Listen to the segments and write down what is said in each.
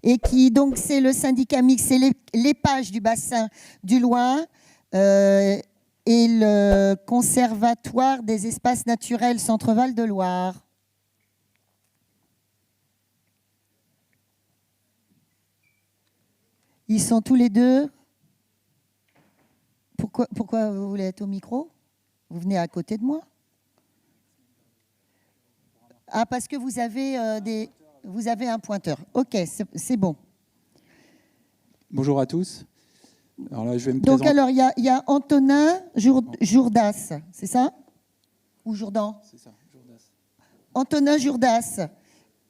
et qui, donc, c'est le syndicat mixte, c'est l'Épage du bassin du Loing et le Conservatoire des espaces naturels Centre-Val de Loire. Ils sont tous les deux. Pourquoi vous voulez être au micro? Vous venez à côté de moi? Ah, parce que vous avez un pointeur. Ok, c'est bon. Bonjour à tous. Alors là, je vais me Donc, présenter. alors, il y a Antonin Jourdas, c'est ça? Ou Jourdan? C'est ça, Jourdas. Antonin Jourdas.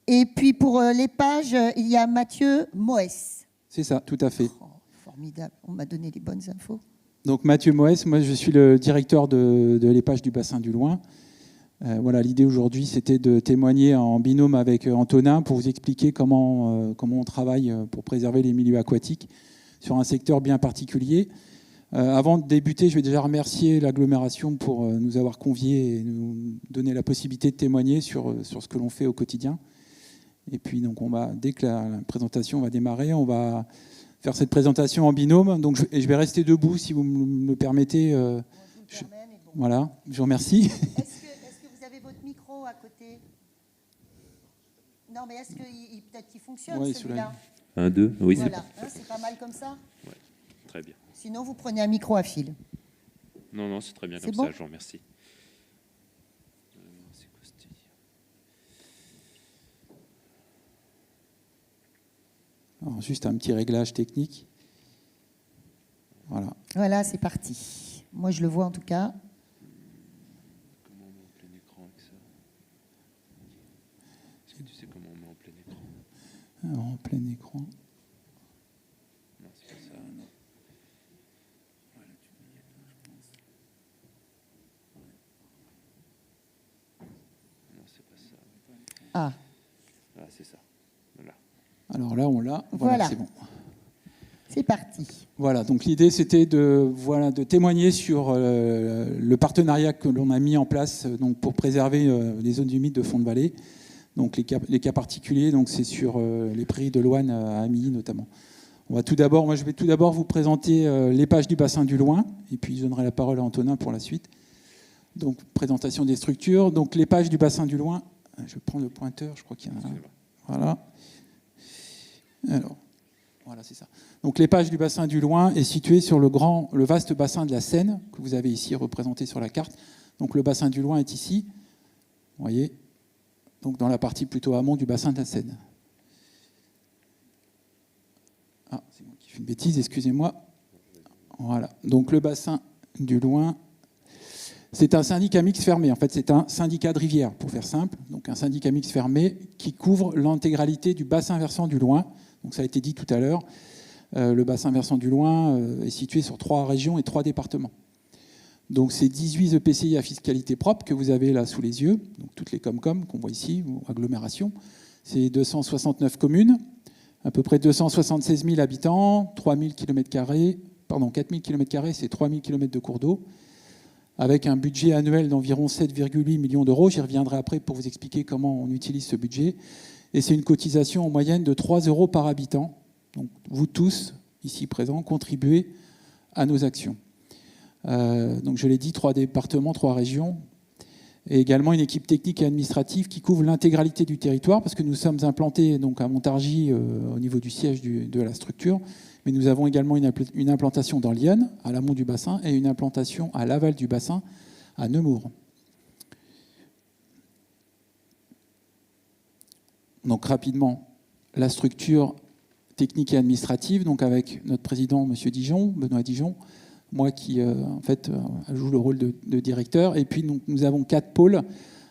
Et puis, pour l'Épage, il y a Mathieu Moès. C'est ça, tout à fait. Oh, formidable, on m'a donné les bonnes infos. Donc, Mathieu Moès, moi, je suis le directeur de l'Épage du bassin du Loing. Voilà, l'idée aujourd'hui, c'était de témoigner en binôme avec Antonin pour vous expliquer comment on travaille pour préserver les milieux aquatiques sur un secteur bien particulier. Avant de débuter, je vais déjà remercier l'agglomération pour nous avoir conviés et nous donner la possibilité de témoigner sur ce que l'on fait au quotidien. Et puis, donc, dès que la présentation va démarrer, on va faire cette présentation en binôme. Donc, je vais rester debout, si vous me permettez. Voilà, je vous remercie. Est-ce que vous avez votre micro à côté? Non, mais est-ce que peut-être qu'il fonctionne, oui, celui-là? 1, 2, oui, voilà. C'est pas mal comme ça? Ouais, très bien. Sinon, vous prenez un micro à fil. Non, c'est très bien comme bon ça, je vous remercie. Alors, juste un petit réglage technique. Voilà. Voilà, c'est parti. Moi, je le vois en tout cas. Comment on met en plein écran avec ça? Est-ce que tu sais comment on met en plein écran? Alors, en plein écran. Non, c'est pas ça. Non. Non, c'est pas ça. Ah. Ah, c'est ça. Voilà. Alors là, on l'a. Voilà. C'est bon. C'est parti. Voilà, donc l'idée, c'était de témoigner sur le partenariat que l'on a mis en place donc, pour préserver les zones humides de fond de vallée. Donc les cas particuliers, donc c'est sur les prairies de Loine à Amilly notamment. Je vais tout d'abord vous présenter l'Épage du bassin du Loing, et puis je donnerai la parole à Antonin pour la suite. Donc présentation des structures. Donc l'Épage du bassin du Loing, je prends le pointeur, je crois qu'il y en a un. Voilà. Alors, voilà, c'est ça. Donc l'Épage du bassin du Loing est situé sur le vaste bassin de la Seine, que vous avez ici représenté sur la carte. Donc le bassin du Loing est ici, vous voyez, donc dans la partie plutôt amont du bassin de la Seine. Ah, c'est moi qui fais une bêtise, excusez-moi. Voilà, donc le bassin du Loing, c'est un syndicat mixte fermé. En fait, c'est un syndicat de rivière, pour faire simple. Donc un syndicat mixte fermé qui couvre l'intégralité du bassin versant du Loing. Donc ça a été dit tout à l'heure. Le bassin versant du Loing est situé sur 3 régions et 3 départements. Donc c'est 18 EPCI à fiscalité propre que vous avez là sous les yeux, donc toutes les Comcom qu'on voit ici, ou agglomérations. C'est 269 communes, à peu près 276 000 habitants, 4 000 km², c'est 3 000 km de cours d'eau, avec un budget annuel d'environ 7,8 millions d'euros. J'y reviendrai après pour vous expliquer comment on utilise ce budget. Et c'est une cotisation en moyenne de 3 euros par habitant. Donc vous tous, ici présents, contribuez à nos actions. Donc je l'ai dit, 3 départements, 3 régions, et également une équipe technique et administrative qui couvre l'intégralité du territoire, parce que nous sommes implantés donc, à Montargis au niveau du siège de la structure, mais nous avons également une implantation dans l'Yonne, à l'amont du bassin, et une implantation à l'aval du bassin, à Nemours. Donc rapidement, la structure technique et administrative, donc avec notre président, M. Dijon, Benoît Dijon, moi qui en fait joue le rôle de directeur. Et puis nous avons 4 pôles,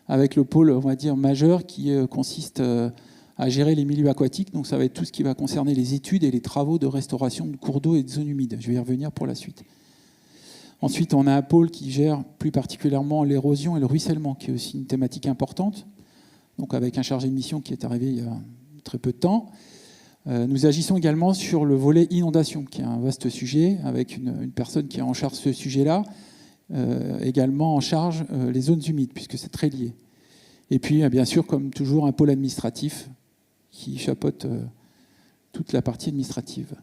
avec le pôle, on va dire, majeur qui consiste à gérer les milieux aquatiques. Donc ça va être tout ce qui va concerner les études et les travaux de restauration de cours d'eau et de zones humides. Je vais y revenir pour la suite. Ensuite, on a un pôle qui gère plus particulièrement l'érosion et le ruissellement, qui est aussi une thématique importante. Donc avec un chargé de mission qui est arrivé il y a très peu de temps. Nous agissons également sur le volet inondation, qui est un vaste sujet, avec une personne qui est en charge de ce sujet-là, également en charge les zones humides, puisque c'est très lié. Et puis, bien sûr, comme toujours, un pôle administratif qui chapeaute toute la partie administrative.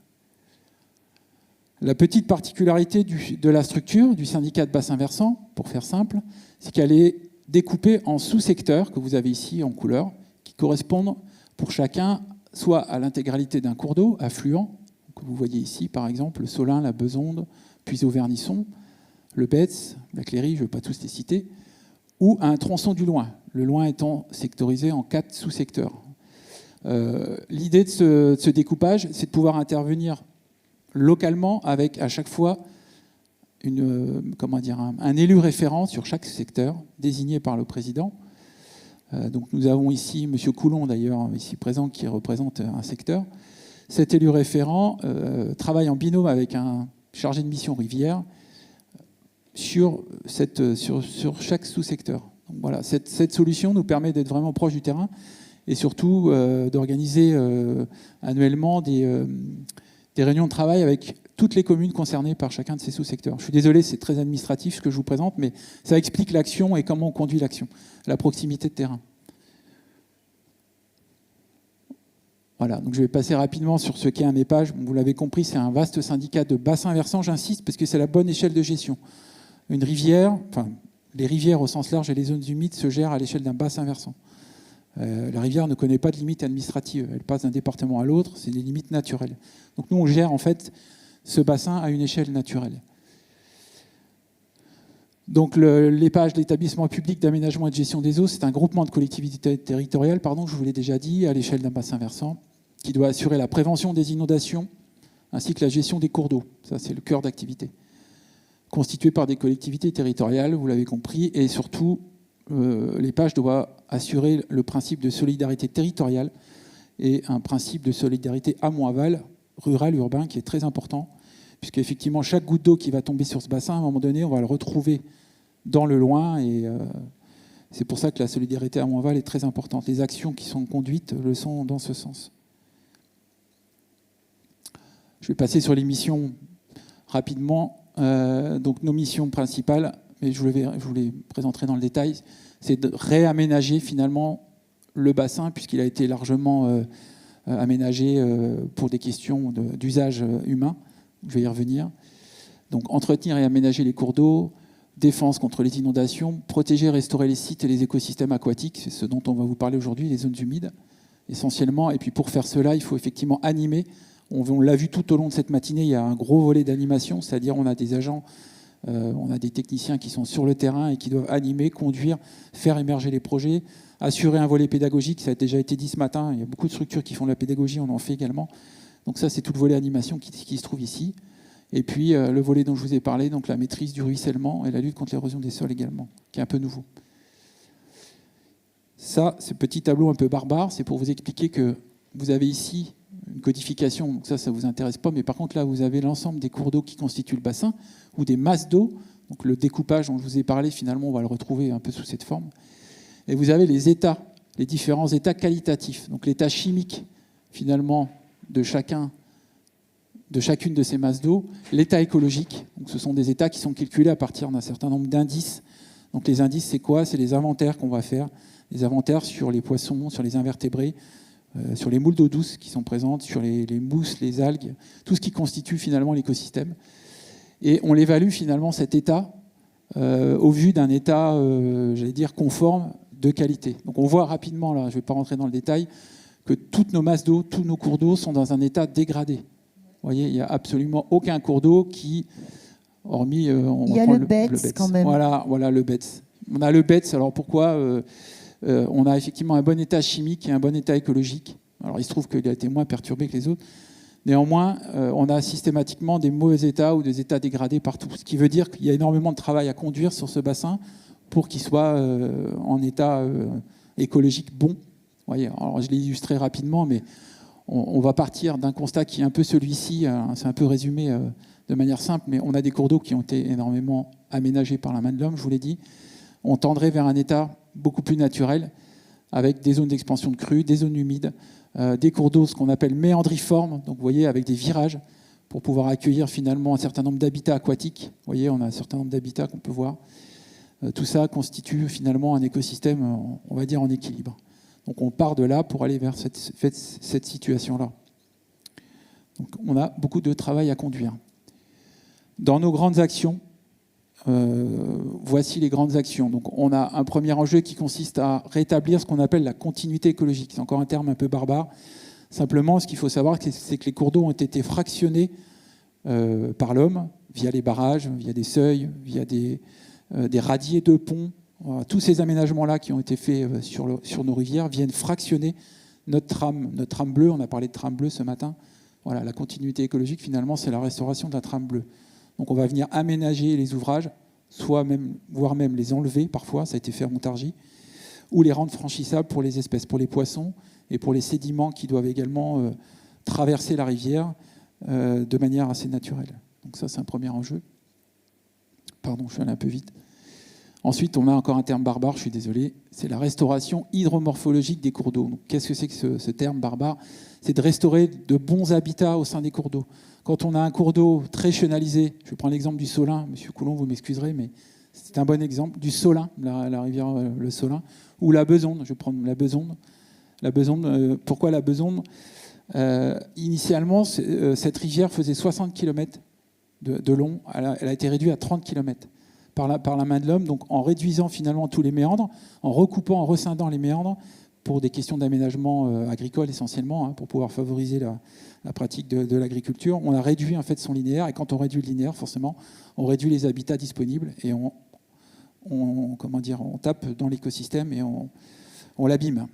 La petite particularité de la structure du syndicat de bassin versant, pour faire simple, c'est qu'elle est découpée en sous-secteurs que vous avez ici en couleur, qui correspondent pour chacun soit à l'intégralité d'un cours d'eau affluent, que vous voyez ici par exemple, le Solin, la Besonde, puis au Vernisson, le Betz, la Cléry, je ne vais pas tous les citer, ou à un tronçon du Loing, le Loing étant sectorisé en 4 sous-secteurs. L'idée de ce découpage, c'est de pouvoir intervenir localement avec à chaque fois un élu référent sur chaque secteur, désigné par le président. Donc nous avons ici M. Coulon, d'ailleurs, ici présent, qui représente un secteur. Cet élu référent travaille en binôme avec un chargé de mission rivière sur chaque sous-secteur. Donc voilà, cette solution nous permet d'être vraiment proche du terrain et surtout d'organiser annuellement des réunions de travail avec toutes les communes concernées par chacun de ces sous-secteurs. Je suis désolé, c'est très administratif ce que je vous présente, mais ça explique l'action et comment on conduit l'action, la proximité de terrain. Voilà, donc je vais passer rapidement sur ce qu'est un épage. Vous l'avez compris, c'est un vaste syndicat de bassin versant, j'insiste, parce que c'est la bonne échelle de gestion. Une rivière, enfin, les rivières au sens large et les zones humides se gèrent à l'échelle d'un bassin versant. La rivière ne connaît pas de limites administratives. Elle passe d'un département à l'autre, c'est des limites naturelles. Donc nous, on gère en fait ce bassin à une échelle naturelle. Donc l'épage, l'établissement public d'aménagement et de gestion des eaux, c'est un groupement de collectivités territoriales, je vous l'ai déjà dit, à l'échelle d'un bassin versant, qui doit assurer la prévention des inondations ainsi que la gestion des cours d'eau. Ça, c'est le cœur d'activité. Constitué par des collectivités territoriales, vous l'avez compris, et surtout, l'épage doit assurer le principe de solidarité territoriale et un principe de solidarité amont-aval, rural, urbain, qui est très important, puisque effectivement chaque goutte d'eau qui va tomber sur ce bassin, à un moment donné, on va le retrouver dans le Loing, et c'est pour ça que la solidarité amont-aval est très importante. Les actions qui sont conduites le sont dans ce sens. Je vais passer sur les missions rapidement. Donc nos missions principales, mais je vous les présenterai dans le détail, c'est de réaménager finalement le bassin, puisqu'il a été largement aménagé pour des questions d'usage humain. Je vais y revenir. Donc entretenir et aménager les cours d'eau, défense contre les inondations, protéger et restaurer les sites et les écosystèmes aquatiques, c'est ce dont on va vous parler aujourd'hui, les zones humides, essentiellement. Et puis pour faire cela, il faut effectivement animer. On l'a vu tout au long de cette matinée, il y a un gros volet d'animation, c'est-à-dire on a des agents, on a des techniciens qui sont sur le terrain et qui doivent animer, conduire, faire émerger les projets, assurer un volet pédagogique, ça a déjà été dit ce matin, il y a beaucoup de structures qui font de la pédagogie, on en fait également. Donc ça, c'est tout le volet animation qui se trouve ici. Et puis le volet dont je vous ai parlé, donc la maîtrise du ruissellement et la lutte contre l'érosion des sols également, qui est un peu nouveau. Ça, ce petit tableau un peu barbare, c'est pour vous expliquer que vous avez ici une codification, donc ça ne vous intéresse pas, mais par contre là, vous avez l'ensemble des cours d'eau qui constituent le bassin, ou des masses d'eau. Donc le découpage dont je vous ai parlé, finalement, on va le retrouver un peu sous cette forme. Et vous avez les états, les différents états qualitatifs. Donc l'état chimique, finalement, de chacune de ces masses d'eau, l'état écologique, donc ce sont des états qui sont calculés à partir d'un certain nombre d'indices. Donc les indices, c'est quoi? C'est les inventaires qu'on va faire, les inventaires sur les poissons, sur les invertébrés, sur les moules d'eau douce qui sont présentes, sur les mousses, les algues, tout ce qui constitue finalement l'écosystème. Et on l'évalue finalement cet état au vu d'un état, j'allais dire, conforme de qualité. Donc on voit rapidement, là, je ne vais pas rentrer dans le détail, que toutes nos masses d'eau, tous nos cours d'eau sont dans un état dégradé. Vous voyez, il n'y a absolument aucun cours d'eau qui, hormis... il y a le Betz quand même. Voilà le Betz. On a le Betz, alors pourquoi on a effectivement un bon état chimique et un bon état écologique. Alors il se trouve qu'il a été moins perturbé que les autres. Néanmoins, on a systématiquement des mauvais états ou des états dégradés partout. Ce qui veut dire qu'il y a énormément de travail à conduire sur ce bassin pour qu'il soit en état écologique bon. Vous voyez, alors je l'ai illustré rapidement, mais on va partir d'un constat qui est un peu celui-ci, c'est un peu résumé de manière simple, mais on a des cours d'eau qui ont été énormément aménagés par la main de l'homme, je vous l'ai dit. On tendrait vers un état beaucoup plus naturel, avec des zones d'expansion de crues, des zones humides, des cours d'eau, ce qu'on appelle méandriformes, donc vous voyez, avec des virages, pour pouvoir accueillir finalement un certain nombre d'habitats aquatiques. Vous voyez, on a un certain nombre d'habitats qu'on peut voir. Tout ça constitue finalement un écosystème, on va dire, en équilibre. Donc on part de là pour aller vers cette situation-là. Donc on a beaucoup de travail à conduire. Dans nos grandes actions, voici les grandes actions. Donc on a un premier enjeu qui consiste à rétablir ce qu'on appelle la continuité écologique. C'est encore un terme un peu barbare. Simplement, ce qu'il faut savoir, c'est que les cours d'eau ont été fractionnés par l'homme, via les barrages, via des seuils, via des radiers de ponts. Tous ces aménagements-là qui ont été faits sur nos rivières viennent fractionner notre trame bleue. On a parlé de trame bleue ce matin. Voilà, la continuité écologique, finalement, c'est la restauration de la trame bleue. Donc on va venir aménager les ouvrages, voire même les enlever parfois, ça a été fait à Montargis, ou les rendre franchissables pour les espèces, pour les poissons et pour les sédiments qui doivent également traverser la rivière de manière assez naturelle. Donc ça, c'est un premier enjeu. Pardon, je suis allé un peu vite. Ensuite, on a encore un terme barbare, je suis désolé, c'est la restauration hydromorphologique des cours d'eau. Qu'est-ce que c'est que ce terme barbare? C'est de restaurer de bons habitats au sein des cours d'eau. Quand on a un cours d'eau très chenalisé, je prends l'exemple du Solin, Monsieur Coulon, vous m'excuserez, mais c'est un bon exemple, du Solin, la rivière le Solin, ou la Besonde, je vais prendre la Besonde. La Besonde, pourquoi la Besonde? Initialement, cette rivière faisait 60 km de long, elle a été réduite à 30 km. Par la main de l'homme, donc en réduisant finalement tous les méandres, en recoupant, en rescindant les méandres pour des questions d'aménagement agricole essentiellement, pour pouvoir favoriser la pratique de l'agriculture. On a réduit en fait son linéaire, et quand on réduit le linéaire, forcément, on réduit les habitats disponibles et on tape dans l'écosystème et on l'abîme.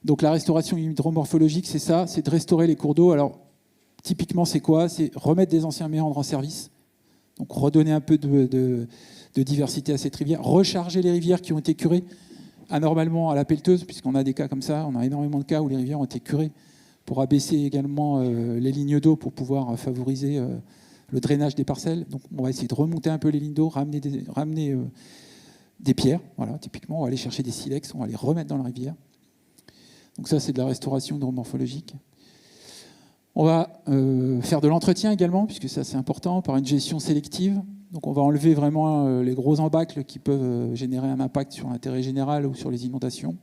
Donc la restauration hydromorphologique, c'est ça, c'est de restaurer les cours d'eau. Alors typiquement, c'est quoi? C'est remettre des anciens méandres en service. Donc redonner un peu de diversité à cette rivière, recharger les rivières qui ont été curées anormalement à la pelleteuse, puisqu'on a des cas comme ça, on a énormément de cas où les rivières ont été curées pour abaisser également les lignes d'eau pour pouvoir favoriser le drainage des parcelles. Donc on va essayer de remonter un peu les lignes d'eau, ramener des pierres, voilà, typiquement on va aller chercher des silex, on va les remettre dans la rivière. Donc ça c'est de la restauration hydromorphologique. On va faire de l'entretien également, puisque ça c'est important, par une gestion sélective. Donc on va enlever vraiment les gros embâcles qui peuvent générer un impact sur l'intérêt général ou sur les inondations.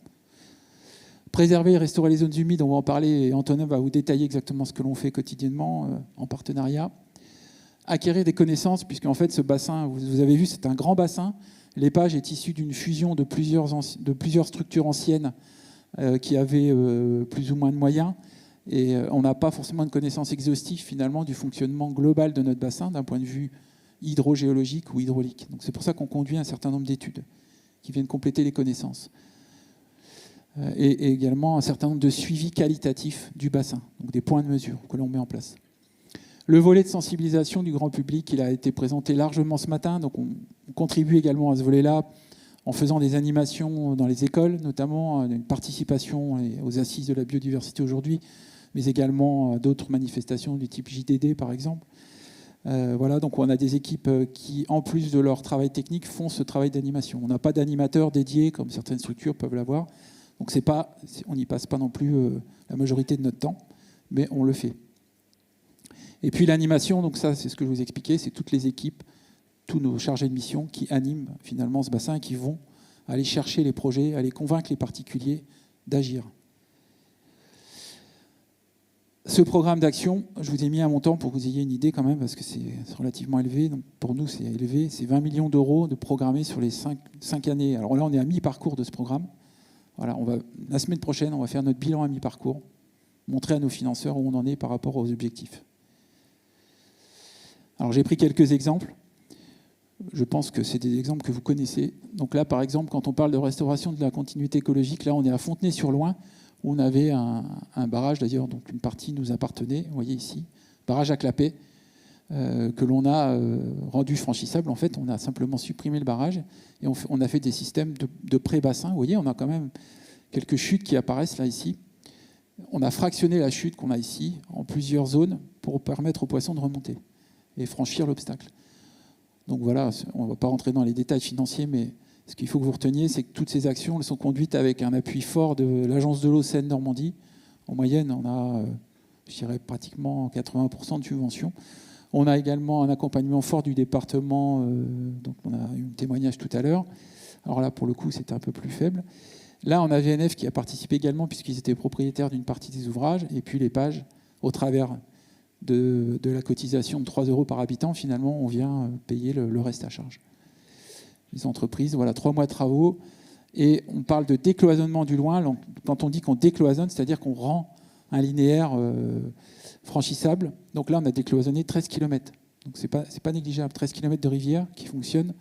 Préserver et restaurer les zones humides, on va en parler, et Antonin va vous détailler exactement ce que l'on fait quotidiennement en partenariat. Acquérir des connaissances, puisqu'en fait ce bassin, vous avez vu, c'est un grand bassin. L'épage est issu d'une fusion de plusieurs structures anciennes qui avaient plus ou moins de moyens. Et on n'a pas forcément une connaissance exhaustive finalement du fonctionnement global de notre bassin d'un point de vue hydrogéologique ou hydraulique. Donc c'est pour ça qu'on conduit un certain nombre d'études qui viennent compléter les connaissances. Et également un certain nombre de suivis qualitatifs du bassin, donc des points de mesure que l'on met en place. Le volet de sensibilisation du grand public, il a été présenté largement ce matin, donc on contribue également à ce volet-là en faisant des animations dans les écoles, notamment une participation aux assises de la biodiversité aujourd'hui, mais également d'autres manifestations du type JDD par exemple. Voilà, donc on a des équipes qui, en plus de leur travail technique, font ce travail d'animation. On n'a pas d'animateur dédié comme certaines structures peuvent l'avoir, donc on n'y passe pas non plus la majorité de notre temps, mais on le fait. Et puis l'animation, donc ça c'est ce que je vous expliquais, c'est toutes les équipes, tous nos chargés de mission qui animent finalement ce bassin et qui vont aller chercher les projets, aller convaincre les particuliers d'agir. Ce programme d'action, je vous ai mis un montant pour que vous ayez une idée quand même, parce que c'est relativement élevé. Donc pour nous, c'est élevé. C'est 20 millions d'euros de programmés sur les 5 années. Alors là, on est à mi-parcours de ce programme. Voilà, la semaine prochaine, on va faire notre bilan à mi-parcours, montrer à nos financeurs où on en est par rapport aux objectifs. Alors j'ai pris quelques exemples. Je pense que c'est des exemples que vous connaissez. Donc là, par exemple, quand on parle de restauration de la continuité écologique, là, on est à Fontenay-sur-Loing, où on avait un barrage, d'ailleurs, dont une partie nous appartenait, vous voyez ici, barrage à Clapet, que l'on a rendu franchissable. En fait, on a simplement supprimé le barrage et on a fait des systèmes de pré-bassin. Vous voyez, on a quand même quelques chutes qui apparaissent là, ici. On a fractionné la chute qu'on a ici en plusieurs zones pour permettre aux poissons de remonter et franchir l'obstacle. Donc voilà, on ne va pas rentrer dans les détails financiers, mais ce qu'il faut que vous reteniez, c'est que toutes ces actions elles sont conduites avec un appui fort de l'Agence de l'eau Seine-Normandie. En moyenne, on a, je dirais, pratiquement 80% de subventions. On a également un accompagnement fort du département, donc on a eu un témoignage tout à l'heure. Alors là, pour le coup, c'était un peu plus faible. Là, on a VNF qui a participé également, puisqu'ils étaient propriétaires d'une partie des ouvrages, et puis l'Épage, au travers de la cotisation de 3 € par habitant, finalement, on vient payer le reste à charge. Les entreprises, voilà, 3 mois de travaux. Et on parle de décloisonnement du loin. Donc, quand on dit qu'on décloisonne, c'est-à-dire qu'on rend un linéaire franchissable. Donc là, on a décloisonné 13 km. Donc c'est pas négligeable. 13 km de rivière qui fonctionne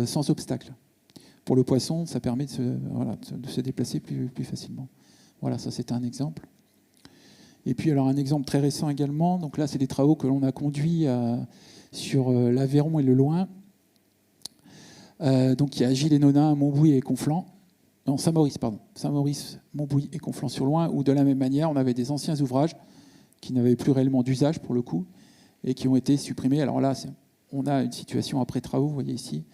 sans obstacle. Pour le poisson, ça permet de se déplacer plus facilement. Voilà, ça c'est un exemple. Et puis alors un exemple très récent également. Donc là, c'est des travaux que l'on a conduits sur l'Aveyron et le Loing. Donc il y a Gilles et Nonain, Montbouy et Conflans. Non, Saint-Maurice, pardon. Saint-Maurice, Montbouy et Conflans-sur-Loing, où de la même manière, on avait des anciens ouvrages qui n'avaient plus réellement d'usage pour le coup, et qui ont été supprimés. Alors là, on a une situation après travaux, vous voyez ici.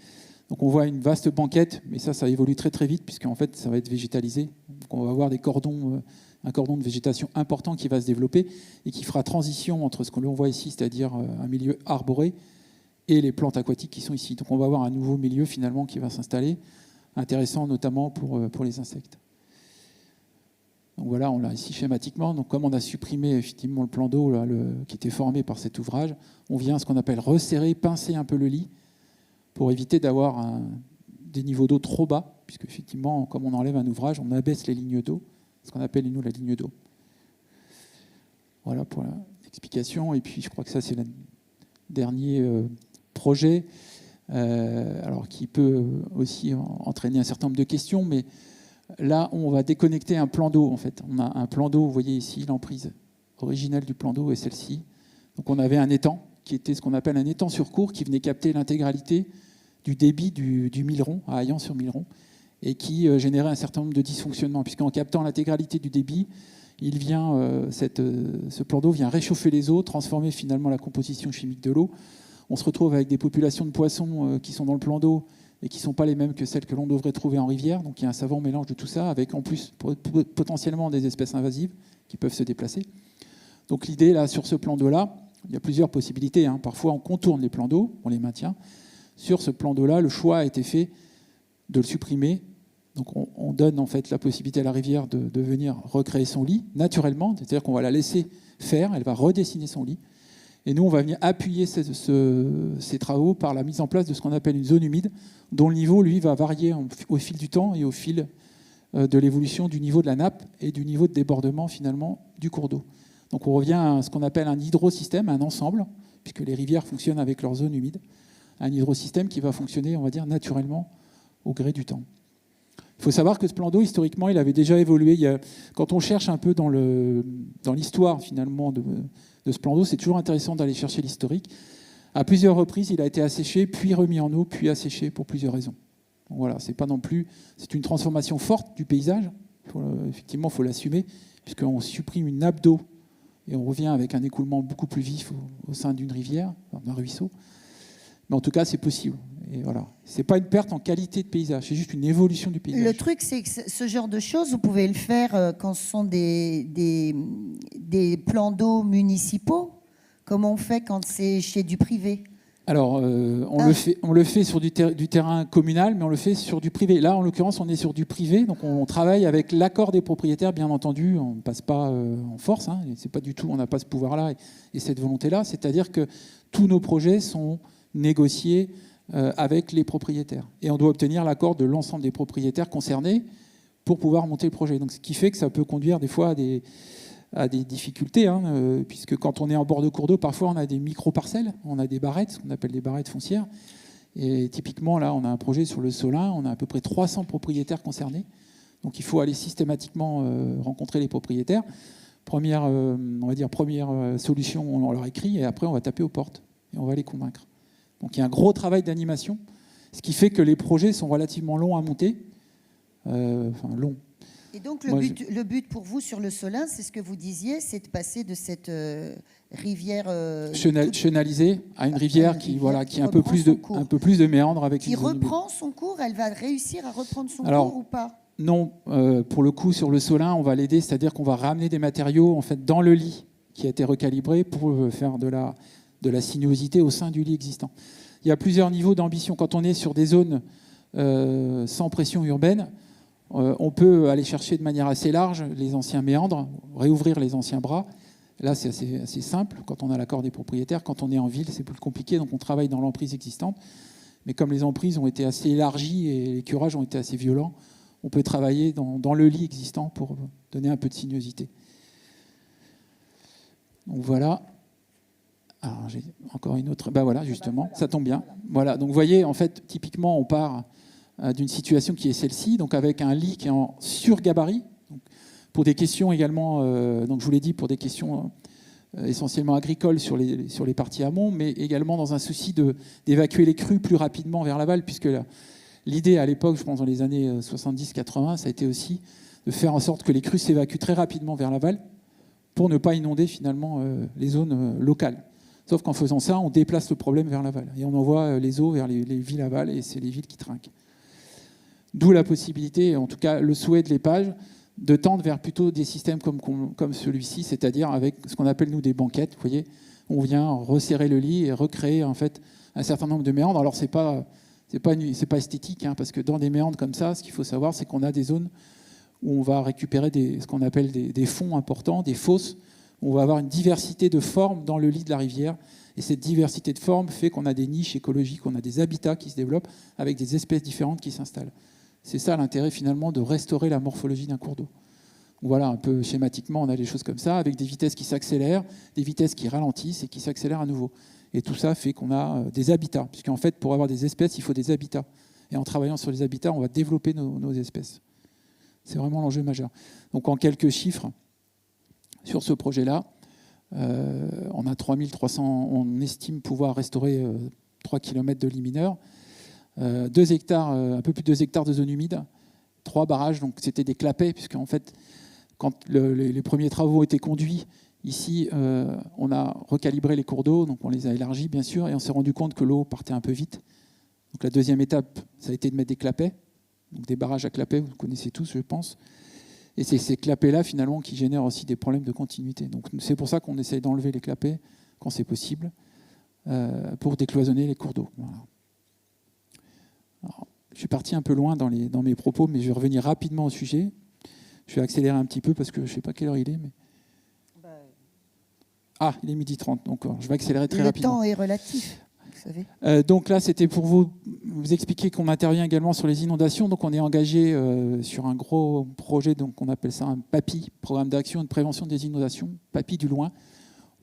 Donc on voit une vaste banquette, mais ça évolue très très vite, puisqu'en fait, ça va être végétalisé. Donc on va avoir un cordon de végétation important qui va se développer, et qui fera transition entre ce que l'on voit ici, c'est-à-dire un milieu arboré, et les plantes aquatiques qui sont ici. Donc on va avoir un nouveau milieu finalement qui va s'installer, intéressant notamment pour les insectes. Donc voilà, on l'a ici schématiquement. Donc comme on a supprimé effectivement le plan d'eau qui était formé par cet ouvrage, on vient ce qu'on appelle resserrer, pincer un peu le lit pour éviter d'avoir des niveaux d'eau trop bas, puisque effectivement, comme on enlève un ouvrage, on abaisse les lignes d'eau, ce qu'on appelle nous la ligne d'eau. Voilà pour l'explication. Et puis je crois que ça c'est le dernier projet. Alors qui peut aussi entraîner un certain nombre de questions, mais là, on va déconnecter un plan d'eau, en fait. On a un plan d'eau, vous voyez ici, l'emprise originelle du plan d'eau est celle-ci. Donc on avait un étang, qui était ce qu'on appelle un étang sur cours, qui venait capter l'intégralité du débit du Milleron, à Haillan-sur-Milleron, et qui générait un certain nombre de dysfonctionnements, puisqu'en captant l'intégralité du débit, ce plan d'eau vient réchauffer les eaux, transformer finalement la composition chimique de l'eau. On se retrouve avec des populations de poissons qui sont dans le plan d'eau et qui ne sont pas les mêmes que celles que l'on devrait trouver en rivière. Donc il y a un savant mélange de tout ça, avec en plus potentiellement des espèces invasives qui peuvent se déplacer. Donc l'idée, là, sur ce plan d'eau-là, il y a plusieurs possibilités. Parfois, on contourne les plans d'eau, on les maintient. Sur ce plan d'eau-là, le choix a été fait de le supprimer. Donc on donne en fait la possibilité à la rivière de venir recréer son lit naturellement, c'est-à-dire qu'on va la laisser faire, elle va redessiner son lit. Et nous, on va venir appuyer ces travaux par la mise en place de ce qu'on appelle une zone humide, dont le niveau, lui, va varier au fil du temps et au fil de l'évolution du niveau de la nappe et du niveau de débordement, finalement, du cours d'eau. Donc on revient à ce qu'on appelle un hydrosystème, un ensemble, puisque les rivières fonctionnent avec leur zone humide, un hydrosystème qui va fonctionner, on va dire, naturellement au gré du temps. Il faut savoir que ce plan d'eau, historiquement, il avait déjà évolué. Quand on cherche un peu dans l'histoire, finalement, de ce plan d'eau, c'est toujours intéressant d'aller chercher l'historique. À plusieurs reprises, il a été asséché, puis remis en eau, puis asséché pour plusieurs raisons. Donc voilà, c'est une transformation forte du paysage. Effectivement, il faut l'assumer, puisqu'on supprime une nappe d'eau et on revient avec un écoulement beaucoup plus vif au sein d'une rivière, d'un ruisseau. Mais en tout cas, c'est possible. Et voilà. Ce n'est pas une perte en qualité de paysage, c'est juste une évolution du paysage. Le truc, c'est que ce genre de choses, vous pouvez le faire quand ce sont des plans d'eau municipaux, comme on fait quand c'est chez du privé. Alors, on le fait sur du terrain communal, mais on le fait sur du privé. Là, en l'occurrence, on est sur du privé, donc on travaille avec l'accord des propriétaires, bien entendu. On ne passe pas en force, c'est pas du tout, on n'a pas ce pouvoir-là et cette volonté-là. C'est-à-dire que tous nos projets sont négociés avec les propriétaires. Et on doit obtenir l'accord de l'ensemble des propriétaires concernés pour pouvoir monter le projet. Donc, ce qui fait que ça peut conduire des fois à des difficultés, puisque quand on est en bord de cours d'eau, parfois on a des micro-parcelles, on a des barrettes, ce qu'on appelle des barrettes foncières. Et typiquement, là, on a un projet sur le Solin, on a à peu près 300 propriétaires concernés. Donc il faut aller systématiquement rencontrer les propriétaires. Première solution, on leur écrit, et après on va taper aux portes, et on va les convaincre. Donc il y a un gros travail d'animation, ce qui fait que les projets sont relativement longs à monter. Longs. Et donc le but pour vous sur le Solin, c'est ce que vous disiez, c'est de passer de cette rivière chenalisée à une rivière qui a un peu plus de méandres avec qui reprend son cours. Elle va réussir à reprendre son cours ou pas? Non, pour le coup sur le Solin, on va l'aider, c'est-à-dire qu'on va ramener des matériaux en fait dans le lit qui a été recalibré pour faire de la sinuosité au sein du lit existant. Il y a plusieurs niveaux d'ambition. Quand on est sur des zones sans pression urbaine, on peut aller chercher de manière assez large les anciens méandres, réouvrir les anciens bras, Là, c'est assez simple quand on a l'accord des propriétaires. Quand on est en ville, c'est plus compliqué, donc on travaille dans l'emprise existante. Mais comme les emprises ont été assez élargies et les curages ont été assez violents, on peut travailler dans le lit existant pour donner un peu de sinuosité. Donc voilà. Alors j'ai encore une autre. Ben voilà, justement, ça tombe bien. Voilà. Donc vous voyez, en fait, typiquement, on part d'une situation qui est celle-ci, donc avec un lit qui est en surgabarit. Donc, pour des questions également, donc je vous l'ai dit, pour des questions essentiellement agricoles sur les parties amont, mais également dans un souci d'évacuer les crues plus rapidement vers l'aval, puisque l'idée à l'époque, je pense dans les années 70-80, ça a été aussi de faire en sorte que les crues s'évacuent très rapidement vers l'aval pour ne pas inonder finalement les zones locales. Sauf qu'en faisant ça, on déplace le problème vers l'aval. Et on envoie les eaux vers les villes aval, et c'est les villes qui trinquent. D'où la possibilité, en tout cas le souhait de l'EPAGE, de tendre vers plutôt des systèmes comme celui-ci, c'est-à-dire avec ce qu'on appelle nous des banquettes. Vous voyez, on vient resserrer le lit et recréer en fait un certain nombre de méandres. Alors c'est pas esthétique, hein, parce que dans des méandres comme ça, ce qu'il faut savoir, c'est qu'on a des zones où on va récupérer ce qu'on appelle des fonds importants, des fosses. On va avoir une diversité de formes dans le lit de la rivière. Et cette diversité de formes fait qu'on a des niches écologiques, on a des habitats qui se développent avec des espèces différentes qui s'installent. C'est ça l'intérêt finalement de restaurer la morphologie d'un cours d'eau. Voilà, un peu schématiquement, on a des choses comme ça, avec des vitesses qui s'accélèrent, des vitesses qui ralentissent et qui s'accélèrent à nouveau. Et tout ça fait qu'on a des habitats, puisqu'en fait, pour avoir des espèces, il faut des habitats. Et en travaillant sur les habitats, on va développer nos espèces. C'est vraiment l'enjeu majeur. Donc en quelques chiffres, sur ce projet-là, on a 3300, on estime pouvoir restaurer 3 km de lit mineur, 2 hectares, un peu plus de 2 hectares de zone humide, 3 barrages, donc c'était des clapets, puisqu'en fait, quand les premiers travaux ont été conduits, ici, on a recalibré les cours d'eau, donc on les a élargis, bien sûr, et on s'est rendu compte que l'eau partait un peu vite. Donc la deuxième étape, ça a été de mettre des clapets, donc des barrages à clapets, vous connaissez tous, je pense. Et c'est ces clapets-là, finalement, qui génèrent aussi des problèmes de continuité. Donc c'est pour ça qu'on essaye d'enlever les clapets, quand c'est possible, pour décloisonner les cours d'eau. Voilà. Alors, je suis parti un peu loin dans mes propos, mais je vais revenir rapidement au sujet. Je vais accélérer un petit peu, parce que je ne sais pas quelle heure il est. Mais... Ah, il est 12h30, donc je vais accélérer très rapidement. Le temps est relatif. Vous savez. Donc là, c'était pour vous expliquer qu'on intervient également sur les inondations. Donc on est engagé sur un gros projet, donc on appelle ça un PAPI, Programme d'action et de prévention des inondations, PAPI du loin,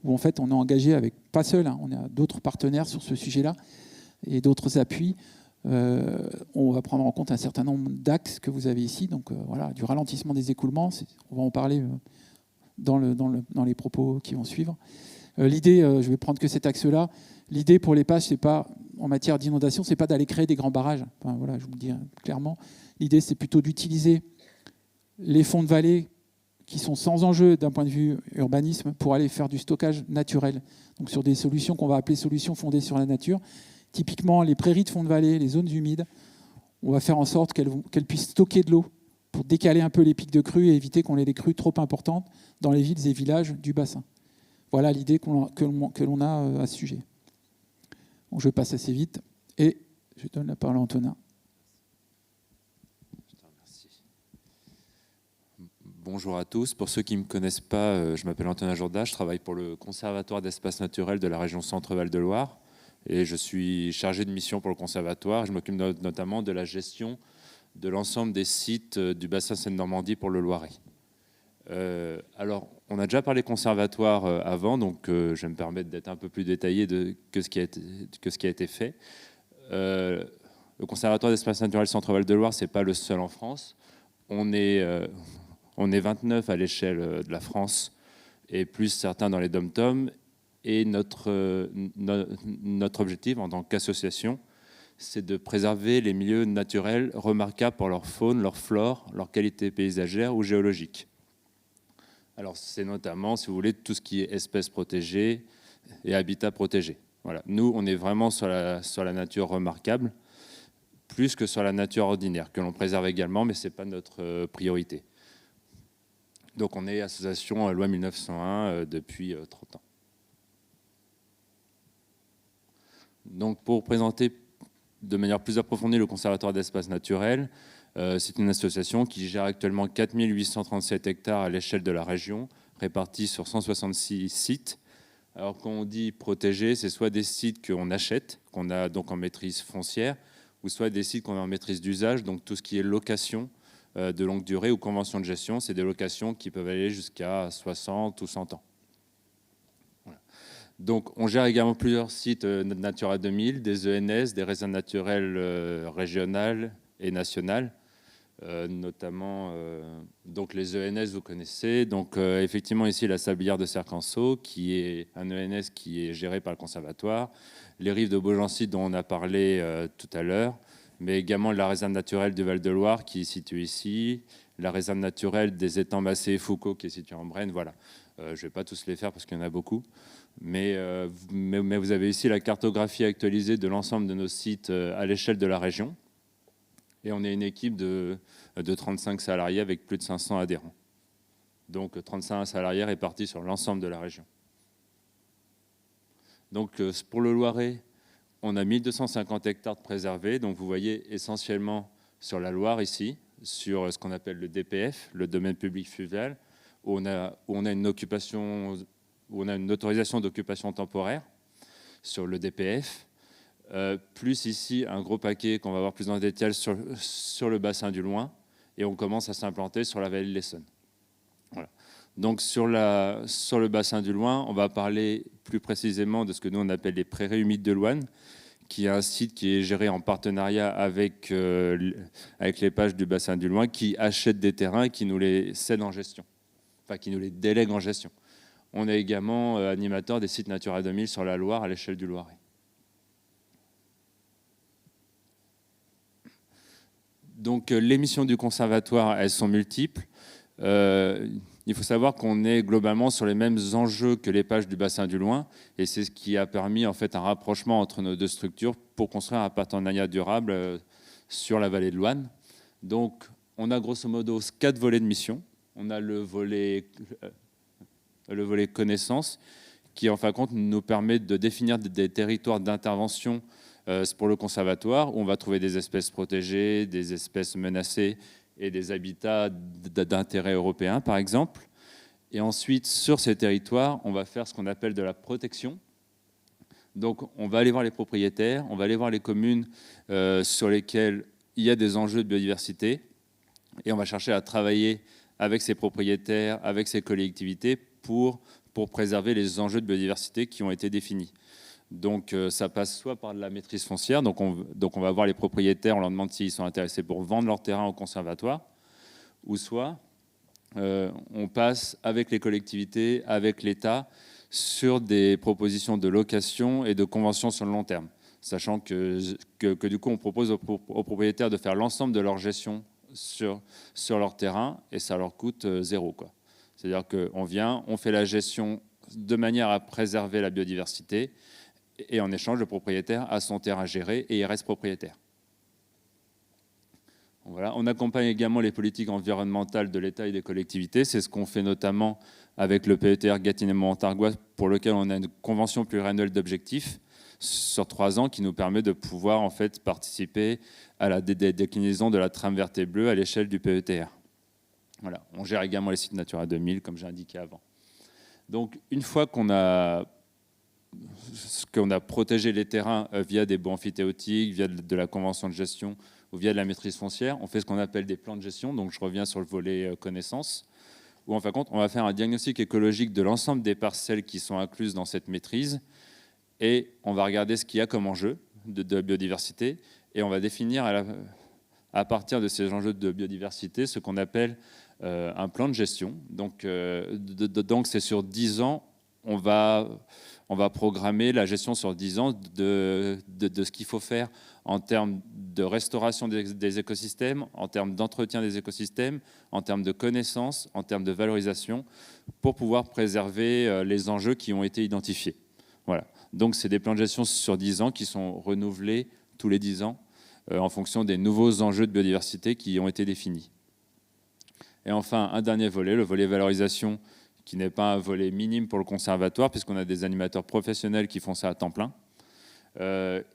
où en fait on est engagé avec, pas seul, hein, on a d'autres partenaires sur ce sujet-là et d'autres appuis. On va prendre en compte un certain nombre d'axes que vous avez ici, donc voilà, du ralentissement des écoulements, on va en parler dans les propos qui vont suivre. L'idée, je vais prendre que cet axe-là. L'idée pour l'EPAGE, c'est pas, en matière d'inondation, c'est pas d'aller créer des grands barrages. Enfin, voilà, je vous le dis clairement. L'idée, c'est plutôt d'utiliser les fonds de vallée qui sont sans enjeu d'un point de vue urbanisme pour aller faire du stockage naturel. Donc sur des solutions qu'on va appeler solutions fondées sur la nature. Typiquement, les prairies de fonds de vallée, les zones humides, on va faire en sorte qu'elles puissent stocker de l'eau pour décaler un peu les pics de crues et éviter qu'on ait des crues trop importantes dans les villes et villages du bassin. Voilà l'idée que l'on a à ce sujet. Bon, je passe assez vite et je donne la parole à Antonin. Je te remercie. Bonjour à tous. Pour ceux qui ne me connaissent pas, je m'appelle Antonin Jourda, je travaille pour le Conservatoire d'espaces naturels de la région Centre-Val de Loire et je suis chargé de mission pour le Conservatoire. Je m'occupe notamment de la gestion de l'ensemble des sites du bassin Seine-Normandie pour le Loiret. Alors, on a déjà parlé conservatoire avant, donc je vais me permettre d'être un peu plus détaillé que ce qui a été fait. Le Conservatoire d'espaces naturels Centre-Val de Loire, ce n'est pas le seul en France. On est 29 à l'échelle de la France et plus certains dans les dom-toms. Et notre objectif en tant qu'association, c'est de préserver les milieux naturels remarquables pour leur faune, leur flore, leur qualité paysagère ou géologique. Alors, c'est notamment, si vous voulez, tout ce qui est espèces protégées et habitats protégés. Voilà. Nous, on est vraiment sur la nature remarquable, plus que sur la nature ordinaire, que l'on préserve également, mais ce n'est pas notre priorité. Donc, on est association loi 1901 depuis 30 ans. Donc, pour présenter de manière plus approfondie le Conservatoire d'espaces naturels, c'est une association qui gère actuellement 4837 hectares à l'échelle de la région, répartis sur 166 sites. Alors quand on dit protégés, c'est soit des sites qu'on achète, qu'on a donc en maîtrise foncière, ou soit des sites qu'on a en maîtrise d'usage, donc tout ce qui est location de longue durée ou convention de gestion, c'est des locations qui peuvent aller jusqu'à 60 ou 100 ans. Voilà. Donc on gère également plusieurs sites Natura 2000, des ENS, des réserves naturelles régionales et nationales, notamment donc les ENS, vous connaissez. Donc effectivement ici la sablière de Cercanceau, qui est un ENS qui est géré par le conservatoire, les rives de Beaugency dont on a parlé tout à l'heure, mais également la réserve naturelle du Val-de-Loire qui est située ici, la réserve naturelle des étangs Massé et Foucault qui est située en Brenne. Voilà, je ne vais pas tous les faire parce qu'il y en a beaucoup, mais vous avez ici la cartographie actualisée de l'ensemble de nos sites à l'échelle de la région. Et on est une équipe de 35 salariés avec plus de 500 adhérents. Donc 35 salariés répartis sur l'ensemble de la région. Donc pour le Loiret, on a 1250 hectares de préservés. Donc vous voyez essentiellement sur la Loire ici, sur ce qu'on appelle le DPF, le domaine public fluvial, où on a une autorisation d'occupation temporaire sur le DPF. Plus ici un gros paquet qu'on va voir plus dans le détail sur le bassin du Loing, et on commence à s'implanter sur la vallée de l'Essonne. Voilà. Donc sur le bassin du Loing, on va parler plus précisément de ce que nous on appelle les prairies humides de Loine, qui est un site qui est géré en partenariat avec les pages du bassin du Loing, qui achètent des terrains et qui nous les cèdent en gestion, enfin qui nous les délèguent en gestion. On est également animateur des sites Natura 2000 sur la Loire à l'échelle du Loiret. Donc les missions du conservatoire, elles sont multiples. Il faut savoir qu'on est globalement sur les mêmes enjeux que les pages du bassin du Loing, et c'est ce qui a permis en fait un rapprochement entre nos deux structures pour construire un partenariat durable sur la vallée de Loine. Donc on a grosso modo 4 volets de mission. On a le volet connaissance qui en fin de compte nous permet de définir des territoires d'intervention pour le conservatoire, où on va trouver des espèces protégées, des espèces menacées et des habitats d'intérêt européen, par exemple. Et ensuite, sur ces territoires, on va faire ce qu'on appelle de la protection. Donc, on va aller voir les propriétaires, on va aller voir les communes sur lesquelles il y a des enjeux de biodiversité, et on va chercher à travailler avec ces propriétaires, avec ces collectivités, pour préserver les enjeux de biodiversité qui ont été définis. Donc ça passe soit par de la maîtrise foncière, donc on va voir les propriétaires, on leur demande s'ils sont intéressés pour vendre leur terrain au conservatoire, ou soit on passe avec les collectivités, avec l'État, sur des propositions de location et de conventions sur le long terme, sachant que du coup on propose aux propriétaires de faire l'ensemble de leur gestion sur leur terrain, et ça leur coûte zéro, quoi. C'est-à-dire qu'on vient, on fait la gestion de manière à préserver la biodiversité, et en échange, le propriétaire a son terrain géré et il reste propriétaire. Voilà. On accompagne également les politiques environnementales de l'État et des collectivités. C'est ce qu'on fait notamment avec le PETR Gâtinais-Montargois, pour lequel on a une convention pluriannuelle d'objectifs sur 3 ans qui nous permet de pouvoir en fait participer à la déclinaison de la trame verte et bleue à l'échelle du PETR. Voilà. On gère également les sites Natura 2000, comme j'ai indiqué avant. Donc, une fois qu'on a protégé les terrains via des baux amphithéotiques, via de la convention de gestion ou via de la maîtrise foncière, on fait ce qu'on appelle des plans de gestion. Donc, je reviens sur le volet connaissance, où en fin de compte, on va faire un diagnostic écologique de l'ensemble des parcelles qui sont incluses dans cette maîtrise, et on va regarder ce qu'il y a comme enjeu de biodiversité, et on va définir à partir de ces enjeux de biodiversité ce qu'on appelle un plan de gestion. Donc c'est sur 10 ans, on va programmer la gestion sur 10 ans de ce qu'il faut faire en termes de restauration des écosystèmes, en termes d'entretien des écosystèmes, en termes de connaissances, en termes de valorisation, pour pouvoir préserver les enjeux qui ont été identifiés. Voilà. Donc c'est des plans de gestion sur 10 ans qui sont renouvelés tous les 10 ans en fonction des nouveaux enjeux de biodiversité qui ont été définis. Et enfin, un dernier volet, le volet valorisation, qui n'est pas un volet minime pour le conservatoire, puisqu'on a des animateurs professionnels qui font ça à temps plein.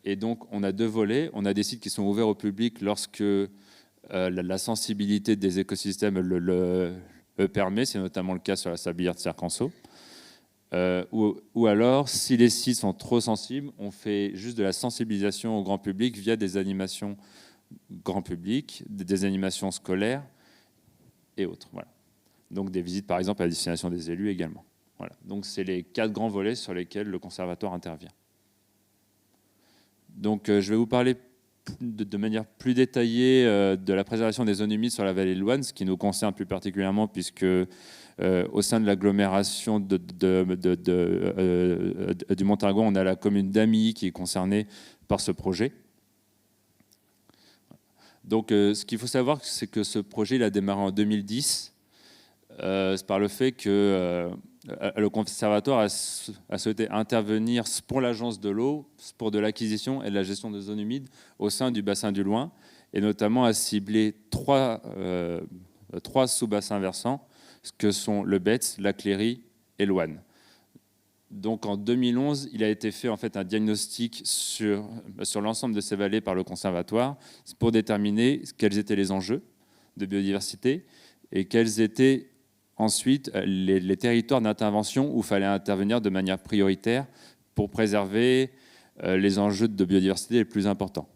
Et donc, on a 2 volets. On a des sites qui sont ouverts au public lorsque la sensibilité des écosystèmes le permet, c'est notamment le cas sur la sablière de Cercanceau. Ou alors, si les sites sont trop sensibles, on fait juste de la sensibilisation au grand public via des animations grand public, des animations scolaires et autres. Voilà. Donc des visites, par exemple, à la destination des élus également. Voilà. Donc c'est les 4 grands volets sur lesquels le conservatoire intervient. Donc je vais vous parler de manière plus détaillée de la préservation des zones humides sur la vallée de l'Ouanne, ce qui nous concerne plus particulièrement puisque au sein de l'agglomération du Montargis, on a la commune d'Amy qui est concernée par ce projet. Donc ce qu'il faut savoir, c'est que ce projet il a démarré en 2010 par le fait que le conservatoire a souhaité intervenir pour l'agence de l'eau, pour de l'acquisition et de la gestion des zones humides au sein du bassin du Loing, et notamment a ciblé trois sous-bassins versants, que sont le Betz, la Cléry et l'Ouanne. Donc en 2011, il a été fait en fait un diagnostic sur l'ensemble de ces vallées par le conservatoire pour déterminer quels étaient les enjeux de biodiversité et quels étaient ensuite les territoires d'intervention où il fallait intervenir de manière prioritaire pour préserver les enjeux de biodiversité les plus importants,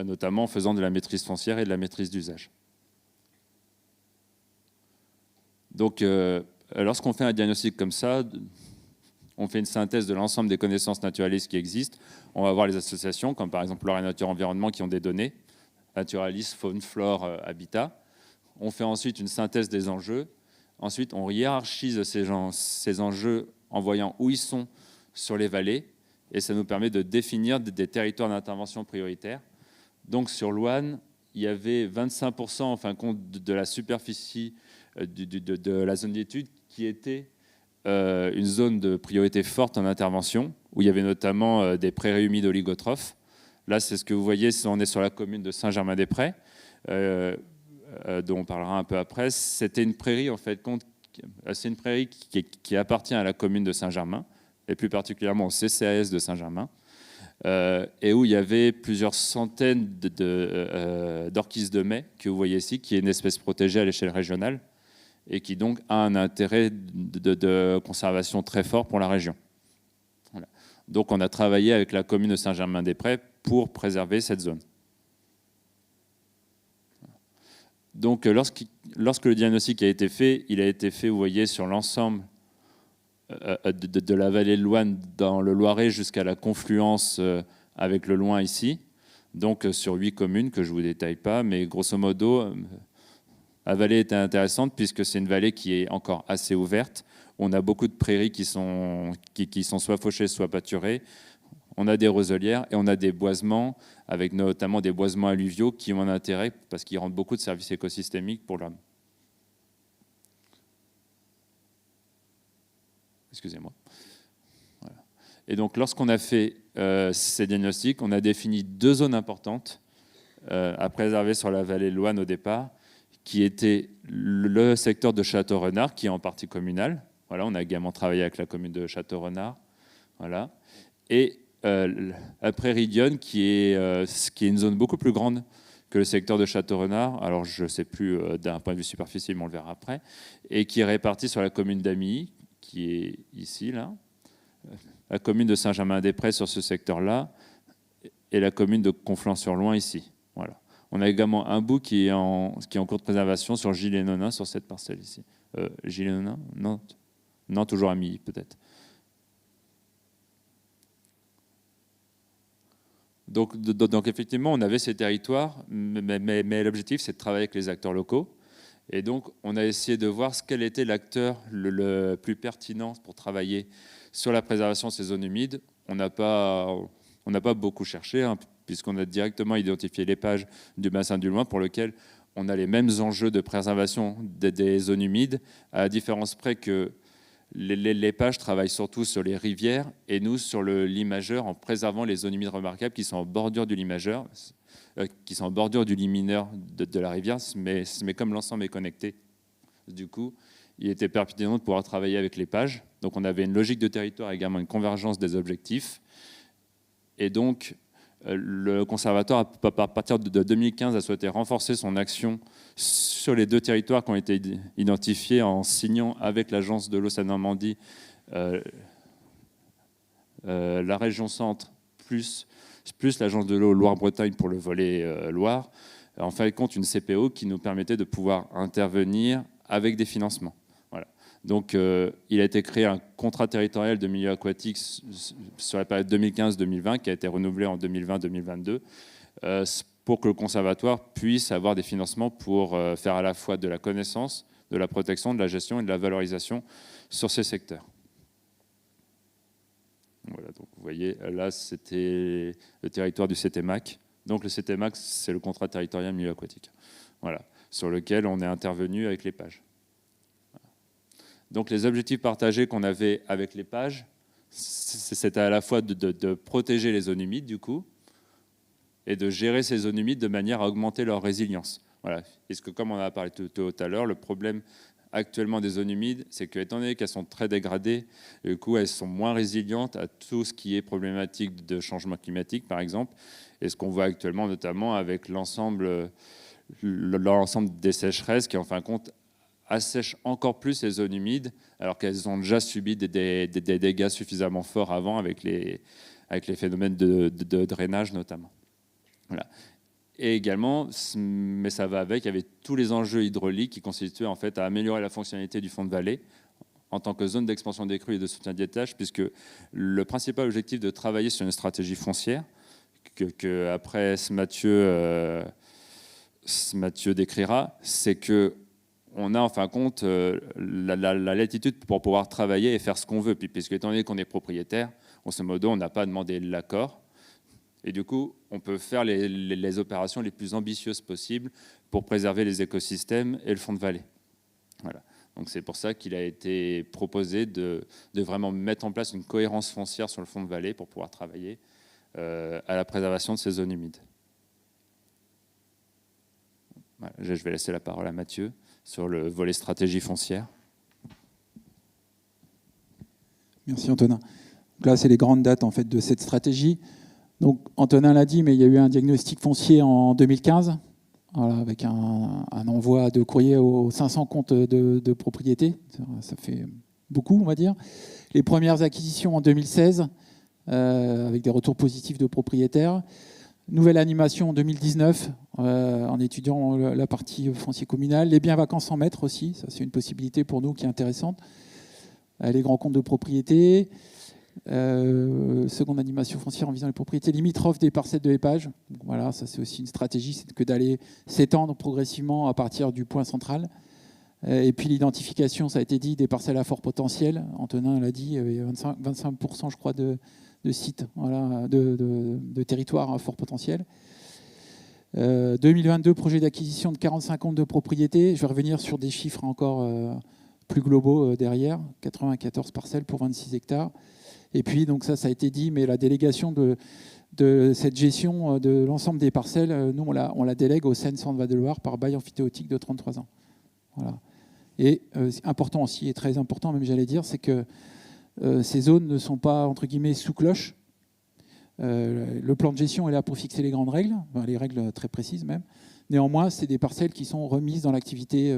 notamment en faisant de la maîtrise foncière et de la maîtrise d'usage. Donc, lorsqu'on fait un diagnostic comme ça, on fait une synthèse de l'ensemble des connaissances naturalistes qui existent. On va voir les associations, comme par exemple Lorraine Nature Environnement, qui ont des données, naturalistes, faune, flore, habitat. On fait ensuite une synthèse des enjeux. Ensuite, on hiérarchise ces enjeux en voyant où ils sont sur les vallées. Et ça nous permet de définir des territoires d'intervention prioritaires. Donc, sur l'Ouanne, il y avait 25% en fin de compte de la superficie de la zone d'étude qui était une zone de priorité forte en intervention, où il y avait notamment des prairies humides oligotrophes. Là, c'est ce que vous voyez si on est sur la commune de Saint-Germain-des-Prés, dont on parlera un peu après. C'était une prairie, en fait, c'est une prairie qui appartient à la commune de Saint-Germain, et plus particulièrement au CCAS de Saint-Germain, et où il y avait plusieurs centaines d'orchis de mai, que vous voyez ici, qui est une espèce protégée à l'échelle régionale, et qui donc a un intérêt de conservation très fort pour la région. Voilà. Donc on a travaillé avec la commune de Saint-Germain-des-Prés pour préserver cette zone. Donc lorsque le diagnostic a été fait, il a été fait, vous voyez, sur l'ensemble de la vallée de l'Ouanne dans le Loiret jusqu'à la confluence avec le Loing ici, donc sur 8 communes que je ne vous détaille pas, mais grosso modo, la vallée était intéressante puisque c'est une vallée qui est encore assez ouverte. On a beaucoup de prairies qui sont soit fauchées, soit pâturées. On a des roselières et on a des boisements, avec notamment des boisements alluviaux qui ont un intérêt parce qu'ils rendent beaucoup de services écosystémiques pour l'homme. Excusez-moi. Voilà. Et donc, lorsqu'on a fait ces diagnostics, on a défini 2 zones importantes à préserver sur la vallée de l'Ouanne au départ, qui était le secteur de Château-Renard, qui est en partie communal. Voilà, on a également travaillé avec la commune de Château-Renard. Voilà. Et la prairie d'Yonne, qui est une zone beaucoup plus grande que le secteur de Château-Renard. Alors, je ne sais plus d'un point de vue superficiel, mais on le verra après. Et qui est répartie sur la commune d'Amy, qui est ici, là. La commune de Saint-Germain-des-Prés sur ce secteur-là. Et la commune de Conflans-sur-Loing ici. Voilà. On a également un bout qui est en cours de préservation sur Gilles et Nonain, sur cette parcelle ici. Gilles et Nonain ? Non, toujours Amy, peut-être. Donc, effectivement, on avait ces territoires, mais l'objectif, c'est de travailler avec les acteurs locaux. Et donc, on a essayé de voir quel était l'acteur le plus pertinent pour travailler sur la préservation de ces zones humides. On n'a pas beaucoup cherché, hein, puisqu'on a directement identifié l'épage du bassin du Loing pour lequel on a les mêmes enjeux de préservation des zones humides, à la différence près que l'épage travaille surtout sur les rivières et nous sur le limageur en préservant les zones humides remarquables qui sont en bordure du limageur, qui sont en bordure du lit mineur de la rivière, mais comme l'ensemble est connecté, du coup, il était pertinent de pouvoir travailler avec l'épage. Donc on avait une logique de territoire, également une convergence des objectifs. Et donc, le conservatoire, à partir de 2015, a souhaité renforcer son action sur les 2 territoires qui ont été identifiés en signant avec l'Agence de l'eau Seine-Normandie la région centre plus l'Agence de l'eau Loire-Bretagne pour le volet Loire, en fin de compte une CPO qui nous permettait de pouvoir intervenir avec des financements. Voilà. Donc il a été créé un contrat territorial de milieu aquatique sur la période 2015-2020 qui a été renouvelé en 2020-2022 pour que le conservatoire puisse avoir des financements pour faire à la fois de la connaissance, de la protection, de la gestion et de la valorisation sur ces secteurs. Voilà, donc vous voyez, là, c'était le territoire du CTMAC. Donc le CTMAC, c'est le contrat territorial milieu aquatique, voilà, sur lequel on est intervenu avec les pages. Voilà. Donc les objectifs partagés qu'on avait avec les pages, c'était à la fois de protéger les zones humides, du coup, et de gérer ces zones humides de manière à augmenter leur résilience. Voilà. Parce que comme on en a parlé tout à l'heure, le problème actuellement des zones humides, c'est qu'étant donné qu'elles sont très dégradées, du coup, elles sont moins résilientes à tout ce qui est problématique de changement climatique, par exemple, et ce qu'on voit actuellement, notamment avec l'ensemble des sécheresses qui, en fin de compte, assèchent encore plus les zones humides, alors qu'elles ont déjà subi des dégâts suffisamment forts avant avec les phénomènes de drainage, notamment. Voilà. Et également, mais ça va avec, il y avait tous les enjeux hydrauliques qui constituaient en fait à améliorer la fonctionnalité du fond de vallée en tant que zone d'expansion des crues et de soutien des tâches, puisque le principal objectif de travailler sur une stratégie foncière, que après Mathieu décrira, c'est qu'on a en fin de compte la latitude pour pouvoir travailler et faire ce qu'on veut, puisque étant donné qu'on est propriétaire, grosso modo, on n'a pas demandé l'accord. Et du coup, on peut faire les opérations les plus ambitieuses possibles pour préserver les écosystèmes et le fond de vallée. Voilà. Donc c'est pour ça qu'il a été proposé de vraiment mettre en place une cohérence foncière sur le fond de vallée pour pouvoir travailler à la préservation de ces zones humides. Voilà. Je vais laisser la parole à Mathieu sur le volet stratégie foncière. Merci Antonin. Donc là, c'est les grandes dates en fait, de cette stratégie. Donc, Antonin l'a dit, mais il y a eu un diagnostic foncier en 2015, voilà, avec un envoi de courrier aux 500 comptes de propriété. Ça fait beaucoup, on va dire. Les premières acquisitions en 2016, avec des retours positifs de propriétaires. Nouvelle animation en 2019, en étudiant la partie foncier communal. Les biens vacants 100 mètres aussi, ça c'est une possibilité pour nous qui est intéressante. Les grands comptes de propriété. Seconde animation foncière en visant les propriétés limitrophes des parcelles de épage. Donc voilà, ça c'est aussi une stratégie, c'est que d'aller s'étendre progressivement à partir du point central. Et puis l'identification, ça a été dit, des parcelles à fort potentiel. Antonin l'a dit, il y a 25% je crois de sites, voilà, de territoires à fort potentiel. 2022, projet d'acquisition de 45 comptes de propriété. Je vais revenir sur des chiffres encore plus globaux derrière. 94 parcelles pour 26 hectares. Et puis, donc ça a été dit, mais la délégation de cette gestion de l'ensemble des parcelles, nous, on la délègue au Seine-Centre-Val de Loire par bail amphithéotique de 33 ans. Voilà. Et important aussi, et très important même, j'allais dire, c'est que ces zones ne sont pas, entre guillemets, sous cloche. Le plan de gestion est là pour fixer les grandes règles, enfin, les règles très précises même. Néanmoins, c'est des parcelles qui sont remises dans l'activité,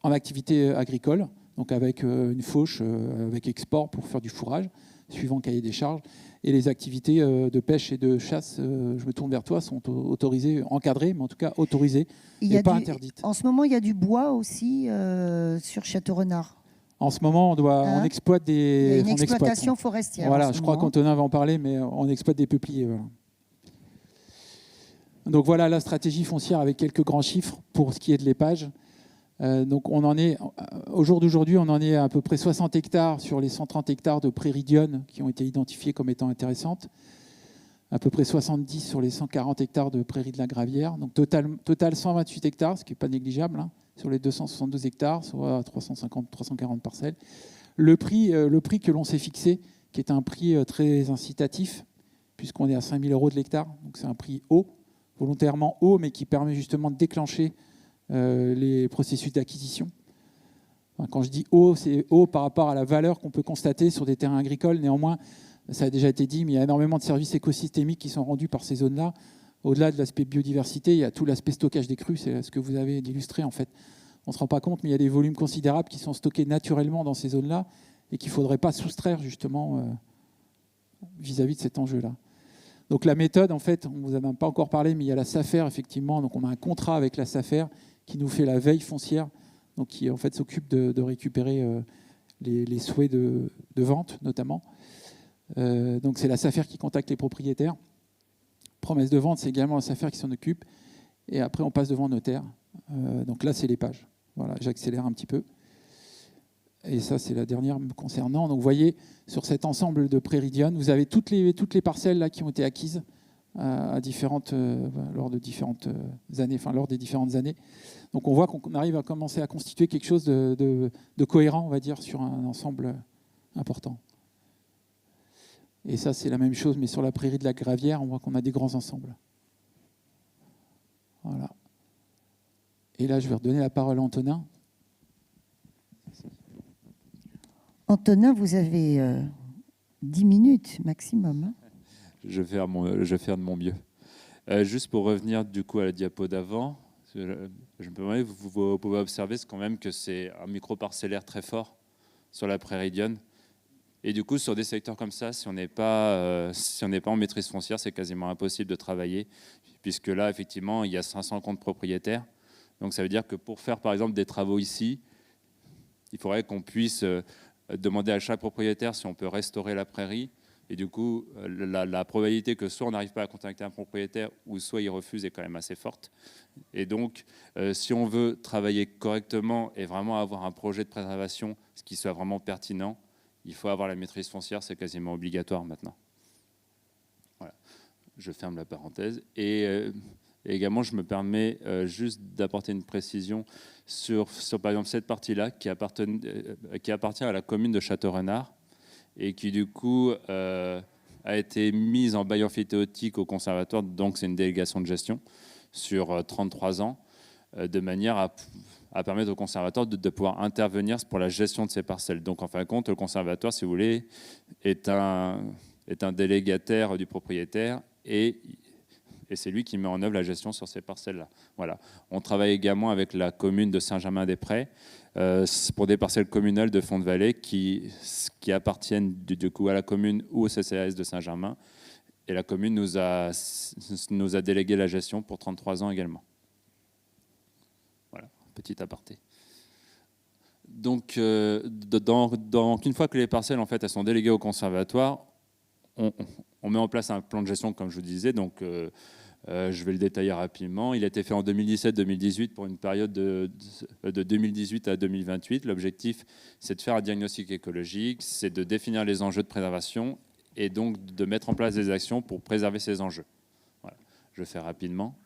en activité agricole, donc avec une fauche, avec export pour faire du fourrage, suivant le cahier des charges. Et les activités de pêche et de chasse, je me tourne vers toi, sont autorisées, encadrées, mais en tout cas autorisées, et pas interdites. En ce moment, il y a du bois aussi sur Château-Renard. En ce moment, on exploite des... Il y a une exploitation forestière. Voilà, je crois qu'Antonin va en parler, mais on exploite des peupliers. Voilà. Donc voilà la stratégie foncière avec quelques grands chiffres pour ce qui est de l'épage. Donc on en est, au jour d'aujourd'hui, on en est à peu près 60 hectares sur les 130 hectares de prairies d'Yonne qui ont été identifiés comme étant intéressantes. À peu près 70 sur les 140 hectares de prairies de la Gravière. Donc total 128 hectares, ce qui n'est pas négligeable, hein, sur les 272 hectares, soit 340 parcelles. Le prix que l'on s'est fixé, qui est un prix très incitatif, puisqu'on est à 5 000 € de l'hectare. Donc c'est un prix haut, volontairement haut, mais qui permet justement de déclencher les processus d'acquisition. Enfin, quand je dis haut, c'est haut par rapport à la valeur qu'on peut constater sur des terrains agricoles. Néanmoins, Ça a déjà été dit, mais il y a énormément de services écosystémiques qui sont rendus par ces zones-là. Au-delà de l'aspect biodiversité, il y a tout l'aspect stockage des crues, c'est ce que vous avez illustré en fait. On ne se rend pas compte, mais il y a des volumes considérables qui sont stockés naturellement dans ces zones-là et qu'il ne faudrait pas soustraire justement vis-à-vis de cet enjeu-là. Donc la méthode, en fait, on ne vous en a pas encore parlé, mais il y a la SAFER, effectivement. Donc on a un contrat avec la SAFER qui nous fait la veille foncière, donc qui en fait s'occupe de récupérer les souhaits de vente, notamment. Donc c'est la SAFER qui contacte les propriétaires. Promesse de vente, c'est également la SAFER qui s'en occupe. Et après, on passe devant notaire. Donc là, c'est les pages. Voilà, j'accélère un petit peu. Et ça, c'est la dernière me concernant. Donc vous voyez, sur cet ensemble de Prairie-Dionne, vous avez toutes les parcelles là, qui ont été acquises lors des différentes années. Donc on voit qu'on arrive à commencer à constituer quelque chose de cohérent, on va dire, sur un ensemble important. Et ça, c'est la même chose, mais sur la prairie de la Gravière, on voit qu'on a des grands ensembles. Voilà. Et là, je vais redonner la parole à Antonin. Antonin, vous avez 10 minutes maximum. Hein. Je vais faire de mon mieux. Juste pour revenir du coup à la diapo d'avant, je me permets, vous pouvez observer quand même que c'est un micro-parcellaire très fort sur la Prairie-Dionne. Et du coup, sur des secteurs comme ça, si on n'est pas en maîtrise foncière, c'est quasiment impossible de travailler, puisque là, effectivement, il y a 500 comptes propriétaires. Donc ça veut dire que pour faire, par exemple, des travaux ici, il faudrait qu'on puisse demander à chaque propriétaire si on peut restaurer la prairie. Et du coup, la probabilité que soit on n'arrive pas à contacter un propriétaire ou soit il refuse est quand même assez forte. Et donc, si on veut travailler correctement et vraiment avoir un projet de préservation, ce qui soit vraiment pertinent, il faut avoir la maîtrise foncière, c'est quasiment obligatoire maintenant. Voilà, je ferme la parenthèse. Et également, je me permets juste d'apporter une précision sur par exemple cette partie-là qui appartient à la commune de Château-Renard et qui du coup a été mise en bail emphytéotique au conservatoire, donc c'est une délégation de gestion sur 33 ans, de manière à permettre au conservatoire de pouvoir intervenir pour la gestion de ces parcelles. Donc en fin de compte, le conservatoire, si vous voulez, est un délégataire du propriétaire et c'est lui qui met en œuvre la gestion sur ces parcelles-là. Voilà. On travaille également avec la commune de Saint-Germain-des-Prés pour des parcelles communales de fond de vallée qui appartiennent du coup à la commune ou au CCAS de Saint-Germain. Et la commune nous a délégué la gestion pour 33 ans également. Voilà, petit aparté. Donc, une fois que les parcelles en fait, elles sont déléguées au conservatoire, on met en place un plan de gestion, comme je vous disais. Donc, je vais le détailler rapidement. Il a été fait en 2017-2018 pour une période de 2018 à 2028. L'objectif, c'est de faire un diagnostic écologique, c'est de définir les enjeux de préservation et donc de mettre en place des actions pour préserver ces enjeux. Voilà. Je fais rapidement.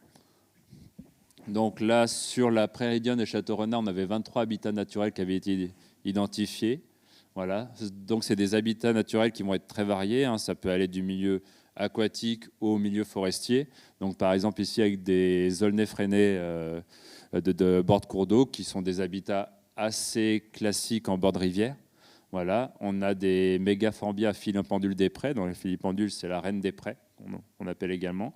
Donc là, sur la Prairie-Dionne et Château-Renard, on avait 23 habitats naturels qui avaient été identifiés. Voilà. Donc c'est des habitats naturels qui vont être très variés. Hein. Ça peut aller du milieu aquatique au milieu forestier. Donc par exemple ici avec des aulnaies freinés de bord de cours d'eau qui sont des habitats assez classiques en bord de rivière. Voilà. On a des mégaforbias philopendule des prés. Donc les philopendule, c'est la reine des prés, on appelle également.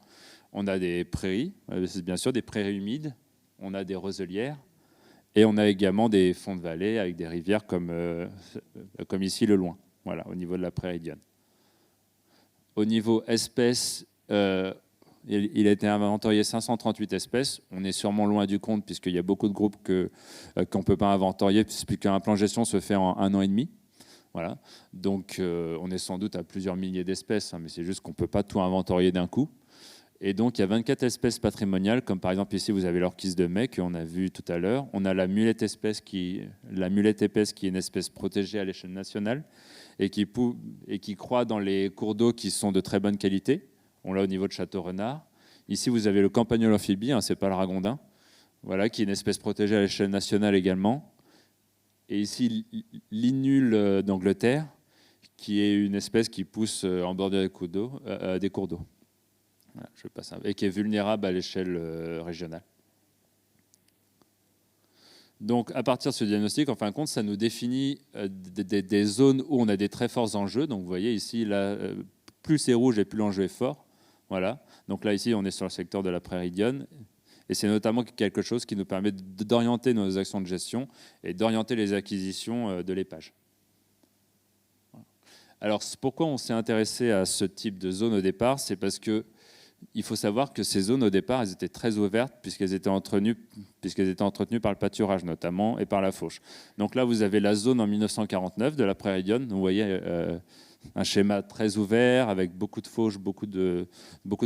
On a des prairies, c'est bien sûr des prairies humides. On a des roselières. Et on a également des fonds de vallée avec des rivières comme ici le Loing, voilà, au niveau de la Prairie-Dionne. Au niveau espèces, il a été inventorié 538 espèces. On est sûrement loin du compte puisqu'il y a beaucoup de groupes qu'on ne peut pas inventorier puisqu'un plan de gestion se fait en 1 an et demi. Voilà. Donc on est sans doute à plusieurs milliers d'espèces, hein, mais c'est juste qu'on ne peut pas tout inventorier d'un coup. Et donc, il y a 24 espèces patrimoniales, comme par exemple ici, vous avez l'orchis de Mai, qu'on a vu tout à l'heure. On a la mulette épaisse, qui est une espèce protégée à l'échelle nationale et qui croît dans les cours d'eau qui sont de très bonne qualité. On l'a au niveau de Château-Renard. Ici, vous avez le campagnol amphibie, hein, c'est pas le ragondin, voilà, qui est une espèce protégée à l'échelle nationale également. Et ici, l'inule d'Angleterre, qui est une espèce qui pousse en bordure des cours d'eau. Voilà, je passe et qui est vulnérable à l'échelle régionale. Donc, à partir de ce diagnostic, en fin de compte, ça nous définit des zones où on a des très forts enjeux. Donc, vous voyez ici, là, plus c'est rouge et plus l'enjeu est fort. Voilà. Donc là, ici, on est sur le secteur de la prairie d'Yonne. Et c'est notamment quelque chose qui nous permet d'orienter nos actions de gestion et d'orienter les acquisitions de l'épage. Alors, pourquoi on s'est intéressé à ce type de zone au départ? C'est parce que il faut savoir que ces zones, au départ, elles étaient très ouvertes puisqu'elles étaient entretenues par le pâturage notamment et par la fauche. Donc là, vous avez la zone en 1949 de la prairie d'Yonne. Vous voyez un schéma très ouvert avec beaucoup de fauche, beaucoup de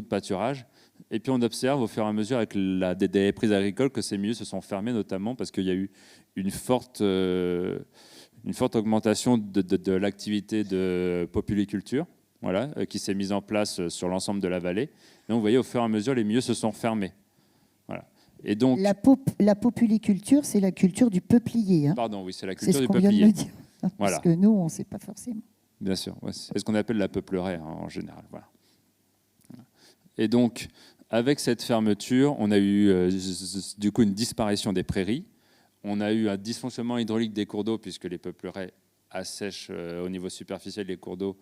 pâturage. Et puis on observe au fur et à mesure avec des prises agricoles que ces milieux se sont fermés, notamment parce qu'il y a eu une forte augmentation de l'activité de populiculture. Voilà, qui s'est mise en place sur l'ensemble de la vallée. Donc, vous voyez, au fur et à mesure, les milieux se sont fermés. Voilà. Et donc, la populiculture, c'est la culture du peuplier. Hein. Pardon, oui, c'est la culture du peuplier. C'est ce qu'on vient de me dire. Voilà. Parce que nous, on ne sait pas forcément. Bien sûr, ouais, c'est ce qu'on appelle la peupleraie en général. Voilà. Et donc, avec cette fermeture, on a eu du coup une disparition des prairies. On a eu un dysfonctionnement hydraulique des cours d'eau puisque les peupleraie assèchent au niveau superficiel des cours d'eau.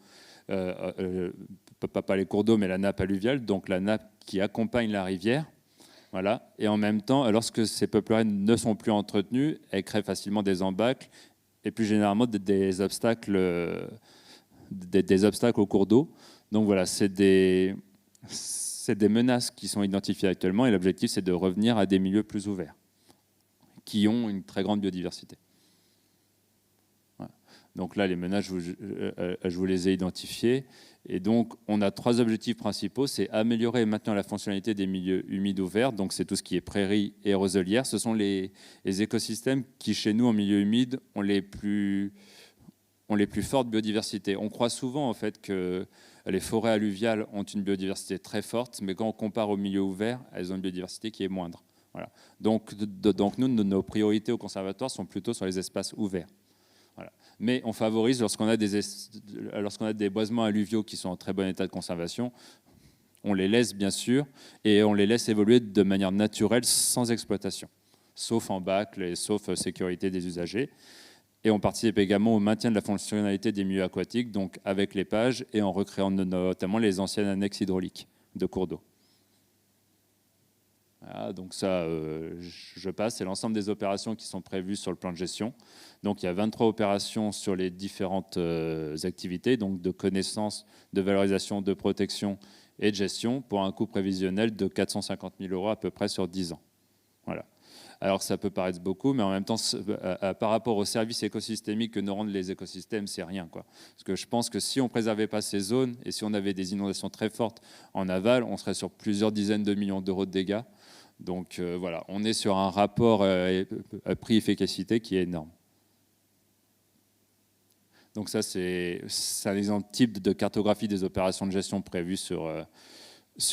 Pas les cours d'eau, mais la nappe alluviale, donc la nappe qui accompagne la rivière. Voilà. Et en même temps, lorsque ces peupleraie ne sont plus entretenues, elles créent facilement des embâcles et plus généralement des obstacles au cours d'eau. Donc voilà, c'est des menaces qui sont identifiées actuellement et l'objectif, c'est de revenir à des milieux plus ouverts qui ont une très grande biodiversité. Donc là, les menaces, je vous les ai identifiées. Et donc, on a 3 objectifs principaux. C'est améliorer et maintenir la fonctionnalité des milieux humides ouverts. Donc, c'est tout ce qui est prairies et roselières. Ce sont les écosystèmes qui, chez nous, en milieu humide, ont les plus fortes biodiversités. On croit souvent, en fait, que les forêts alluviales ont une biodiversité très forte, mais quand on compare aux milieux ouverts, elles ont une biodiversité qui est moindre. Voilà. Donc nous, nos priorités au conservatoire sont plutôt sur les espaces ouverts. Voilà. Mais on favorise, lorsqu'on a des boisements alluviaux qui sont en très bon état de conservation, on les laisse bien sûr, et on les laisse évoluer de manière naturelle, sans exploitation, sauf en bâcle et sauf sécurité des usagers. Et on participe également au maintien de la fonctionnalité des milieux aquatiques, donc avec l'épage et en recréant notamment les anciennes annexes hydrauliques de cours d'eau. Voilà, donc ça, je passe, c'est l'ensemble des opérations qui sont prévues sur le plan de gestion. Donc il y a 23 opérations sur les différentes activités, donc de connaissance, de valorisation, de protection et de gestion, pour un coût prévisionnel de 450 000 € à peu près sur 10 ans. Voilà. Alors ça peut paraître beaucoup, mais en même temps, par rapport aux services écosystémiques que nous rendent les écosystèmes, c'est rien, quoi. Parce que je pense que si on ne préservait pas ces zones et si on avait des inondations très fortes en aval, on serait sur plusieurs dizaines de millions d'euros de dégâts. Donc voilà, on est sur un rapport prix-efficacité qui est énorme. Donc ça, c'est un exemple type de cartographie des opérations de gestion prévues sur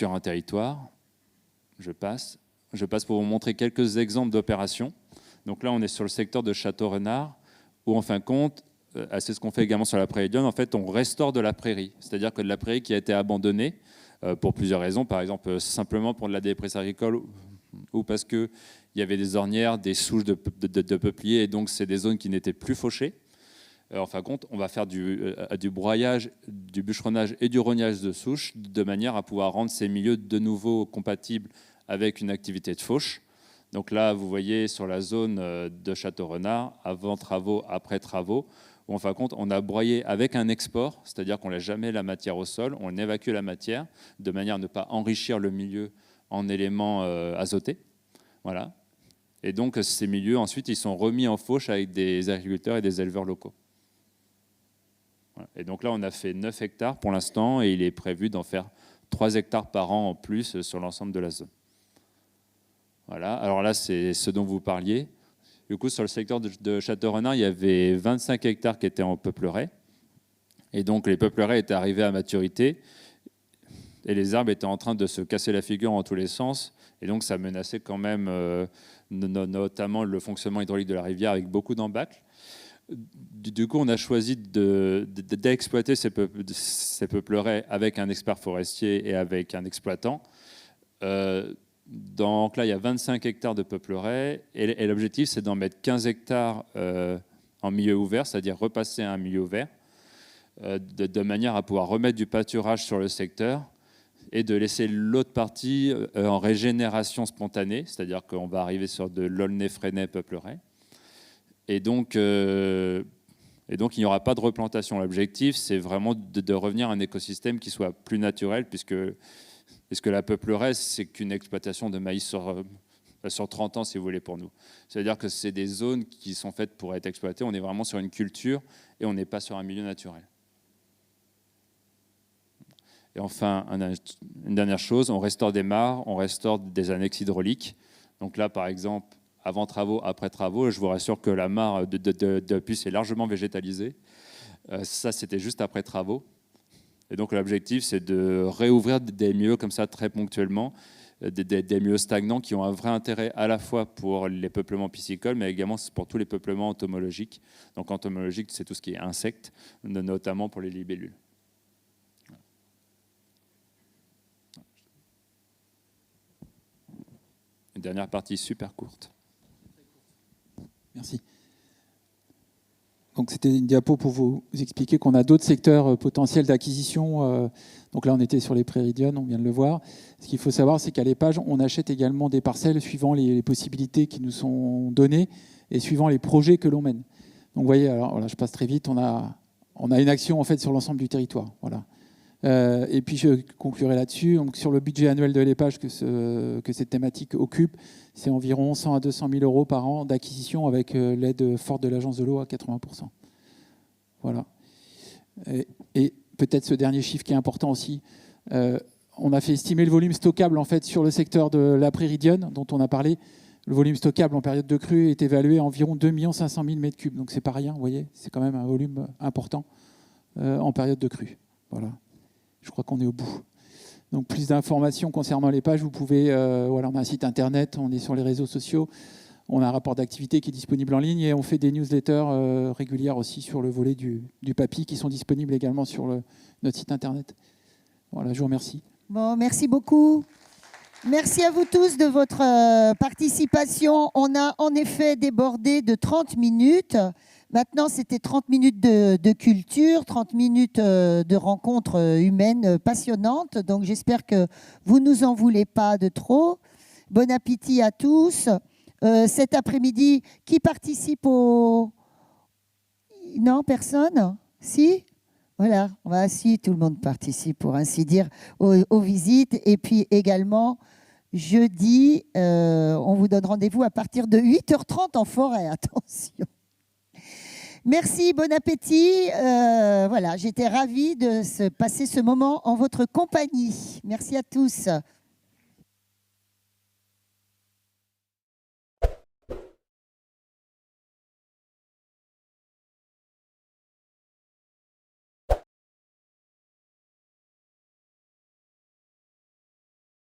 un territoire. Je passe pour vous montrer quelques exemples d'opérations. Donc là, on est sur le secteur de Château-Renard, où en fin de compte, c'est ce qu'on fait également sur la prairie d'Yonne, en fait, on restaure de la prairie. C'est-à-dire que de la prairie qui a été abandonnée pour plusieurs raisons, par exemple simplement pour de la déprise agricole ou parce qu'il y avait des ornières, des souches de peupliers, et donc c'est des zones qui n'étaient plus fauchées. En fin de compte, on va faire du broyage, du bûcheronnage et du rognage de souches de manière à pouvoir rendre ces milieux de nouveau compatibles avec une activité de fauche. Donc là, vous voyez sur la zone de Château-Renard, avant travaux, après travaux, où en fin de compte, on a broyé avec un export, c'est-à-dire qu'on ne laisse jamais la matière au sol, on évacue la matière de manière à ne pas enrichir le milieu en éléments azotés. Voilà. Et donc, ces milieux, ensuite, ils sont remis en fauche avec des agriculteurs et des éleveurs locaux. Voilà. Et donc là, on a fait 9 hectares pour l'instant, et il est prévu d'en faire 3 hectares par an en plus sur l'ensemble de la zone. Voilà. Alors là, c'est ce dont vous parliez. Du coup, sur le secteur de Château-Renard, il y avait 25 hectares qui étaient en peupleraie. Et donc, les peupleraies étaient arrivées à maturité. Et les arbres étaient en train de se casser la figure en tous les sens. Et donc, ça menaçait quand même notamment le fonctionnement hydraulique de la rivière avec beaucoup d'embâcles. Du coup, on a choisi d'exploiter ces peupleraies avec un expert forestier et avec un exploitant Donc là, il y a 25 hectares de peupleraies et l'objectif, c'est d'en mettre 15 hectares en milieu ouvert, c'est-à-dire repasser à un milieu ouvert, de manière à pouvoir remettre du pâturage sur le secteur et de laisser l'autre partie en régénération spontanée, c'est-à-dire qu'on va arriver sur de l'aulnay-freinay peuplerais. Et donc, il n'y aura pas de replantation. L'objectif, c'est vraiment de revenir à un écosystème qui soit plus naturel, puisque la peuplerais, c'est qu'une exploitation de maïs sur 30 ans, si vous voulez, pour nous. C'est-à-dire que c'est des zones qui sont faites pour être exploitées. On est vraiment sur une culture et on n'est pas sur un milieu naturel. Et enfin, une dernière chose, on restaure des mares, on restaure des annexes hydrauliques. Donc là, par exemple, avant travaux, après travaux, je vous rassure que la mare de Puce est largement végétalisée. Ça, c'était juste après travaux. Et donc l'objectif, c'est de réouvrir des milieux comme ça très ponctuellement, des milieux stagnants qui ont un vrai intérêt à la fois pour les peuplements piscicoles, mais également pour tous les peuplements entomologiques. Donc entomologique, c'est tout ce qui est insectes, notamment pour les libellules. Une dernière partie super courte. Merci. Donc c'était une diapo pour vous expliquer qu'on a d'autres secteurs potentiels d'acquisition. Donc là, on était sur les prairies d'Yonne, on vient de le voir. Ce qu'il faut savoir, c'est qu'à l'épage, on achète également des parcelles suivant les possibilités qui nous sont données et suivant les projets que l'on mène. Donc vous voyez, alors là, je passe très vite, on a une action en fait sur l'ensemble du territoire. Voilà. Et puis je conclurai là-dessus. Donc, sur le budget annuel de l'épage que cette thématique occupe, c'est environ 100 à 200 000 euros par an d'acquisition avec l'aide forte de l'Agence de l'eau à 80%. Voilà. Et peut-être ce dernier chiffre qui est important aussi, on a fait estimer le volume stockable en fait, sur le secteur de la prairie d'Yonne, dont on a parlé. Le volume stockable en période de crue est évalué à environ 2 500 000 m3. Donc c'est pas rien, vous voyez, c'est quand même un volume important en période de crue. Voilà. Je crois qu'on est au bout. Donc plus d'informations concernant les pages, vous pouvez, voilà, on a un site internet, on est sur les réseaux sociaux, on a un rapport d'activité qui est disponible en ligne et on fait des newsletters régulières aussi sur le volet du PAPI qui sont disponibles également sur notre site internet. Voilà, je vous remercie. Bon, merci beaucoup. Merci à vous tous de votre participation. On a en effet débordé de 30 minutes. Maintenant, c'était 30 minutes de culture, 30 minutes de rencontres humaines passionnantes. Donc, j'espère que vous ne nous en voulez pas de trop. Bon appétit à tous. Cet après-midi, qui participe au... Non, personne? Si? Voilà, si, tout le monde participe, pour ainsi dire, aux visites. Et puis également, jeudi, on vous donne rendez-vous à partir de 8h30 en forêt. Attention. Merci, bon appétit. Voilà, j'étais ravie de passer ce moment en votre compagnie. Merci à tous.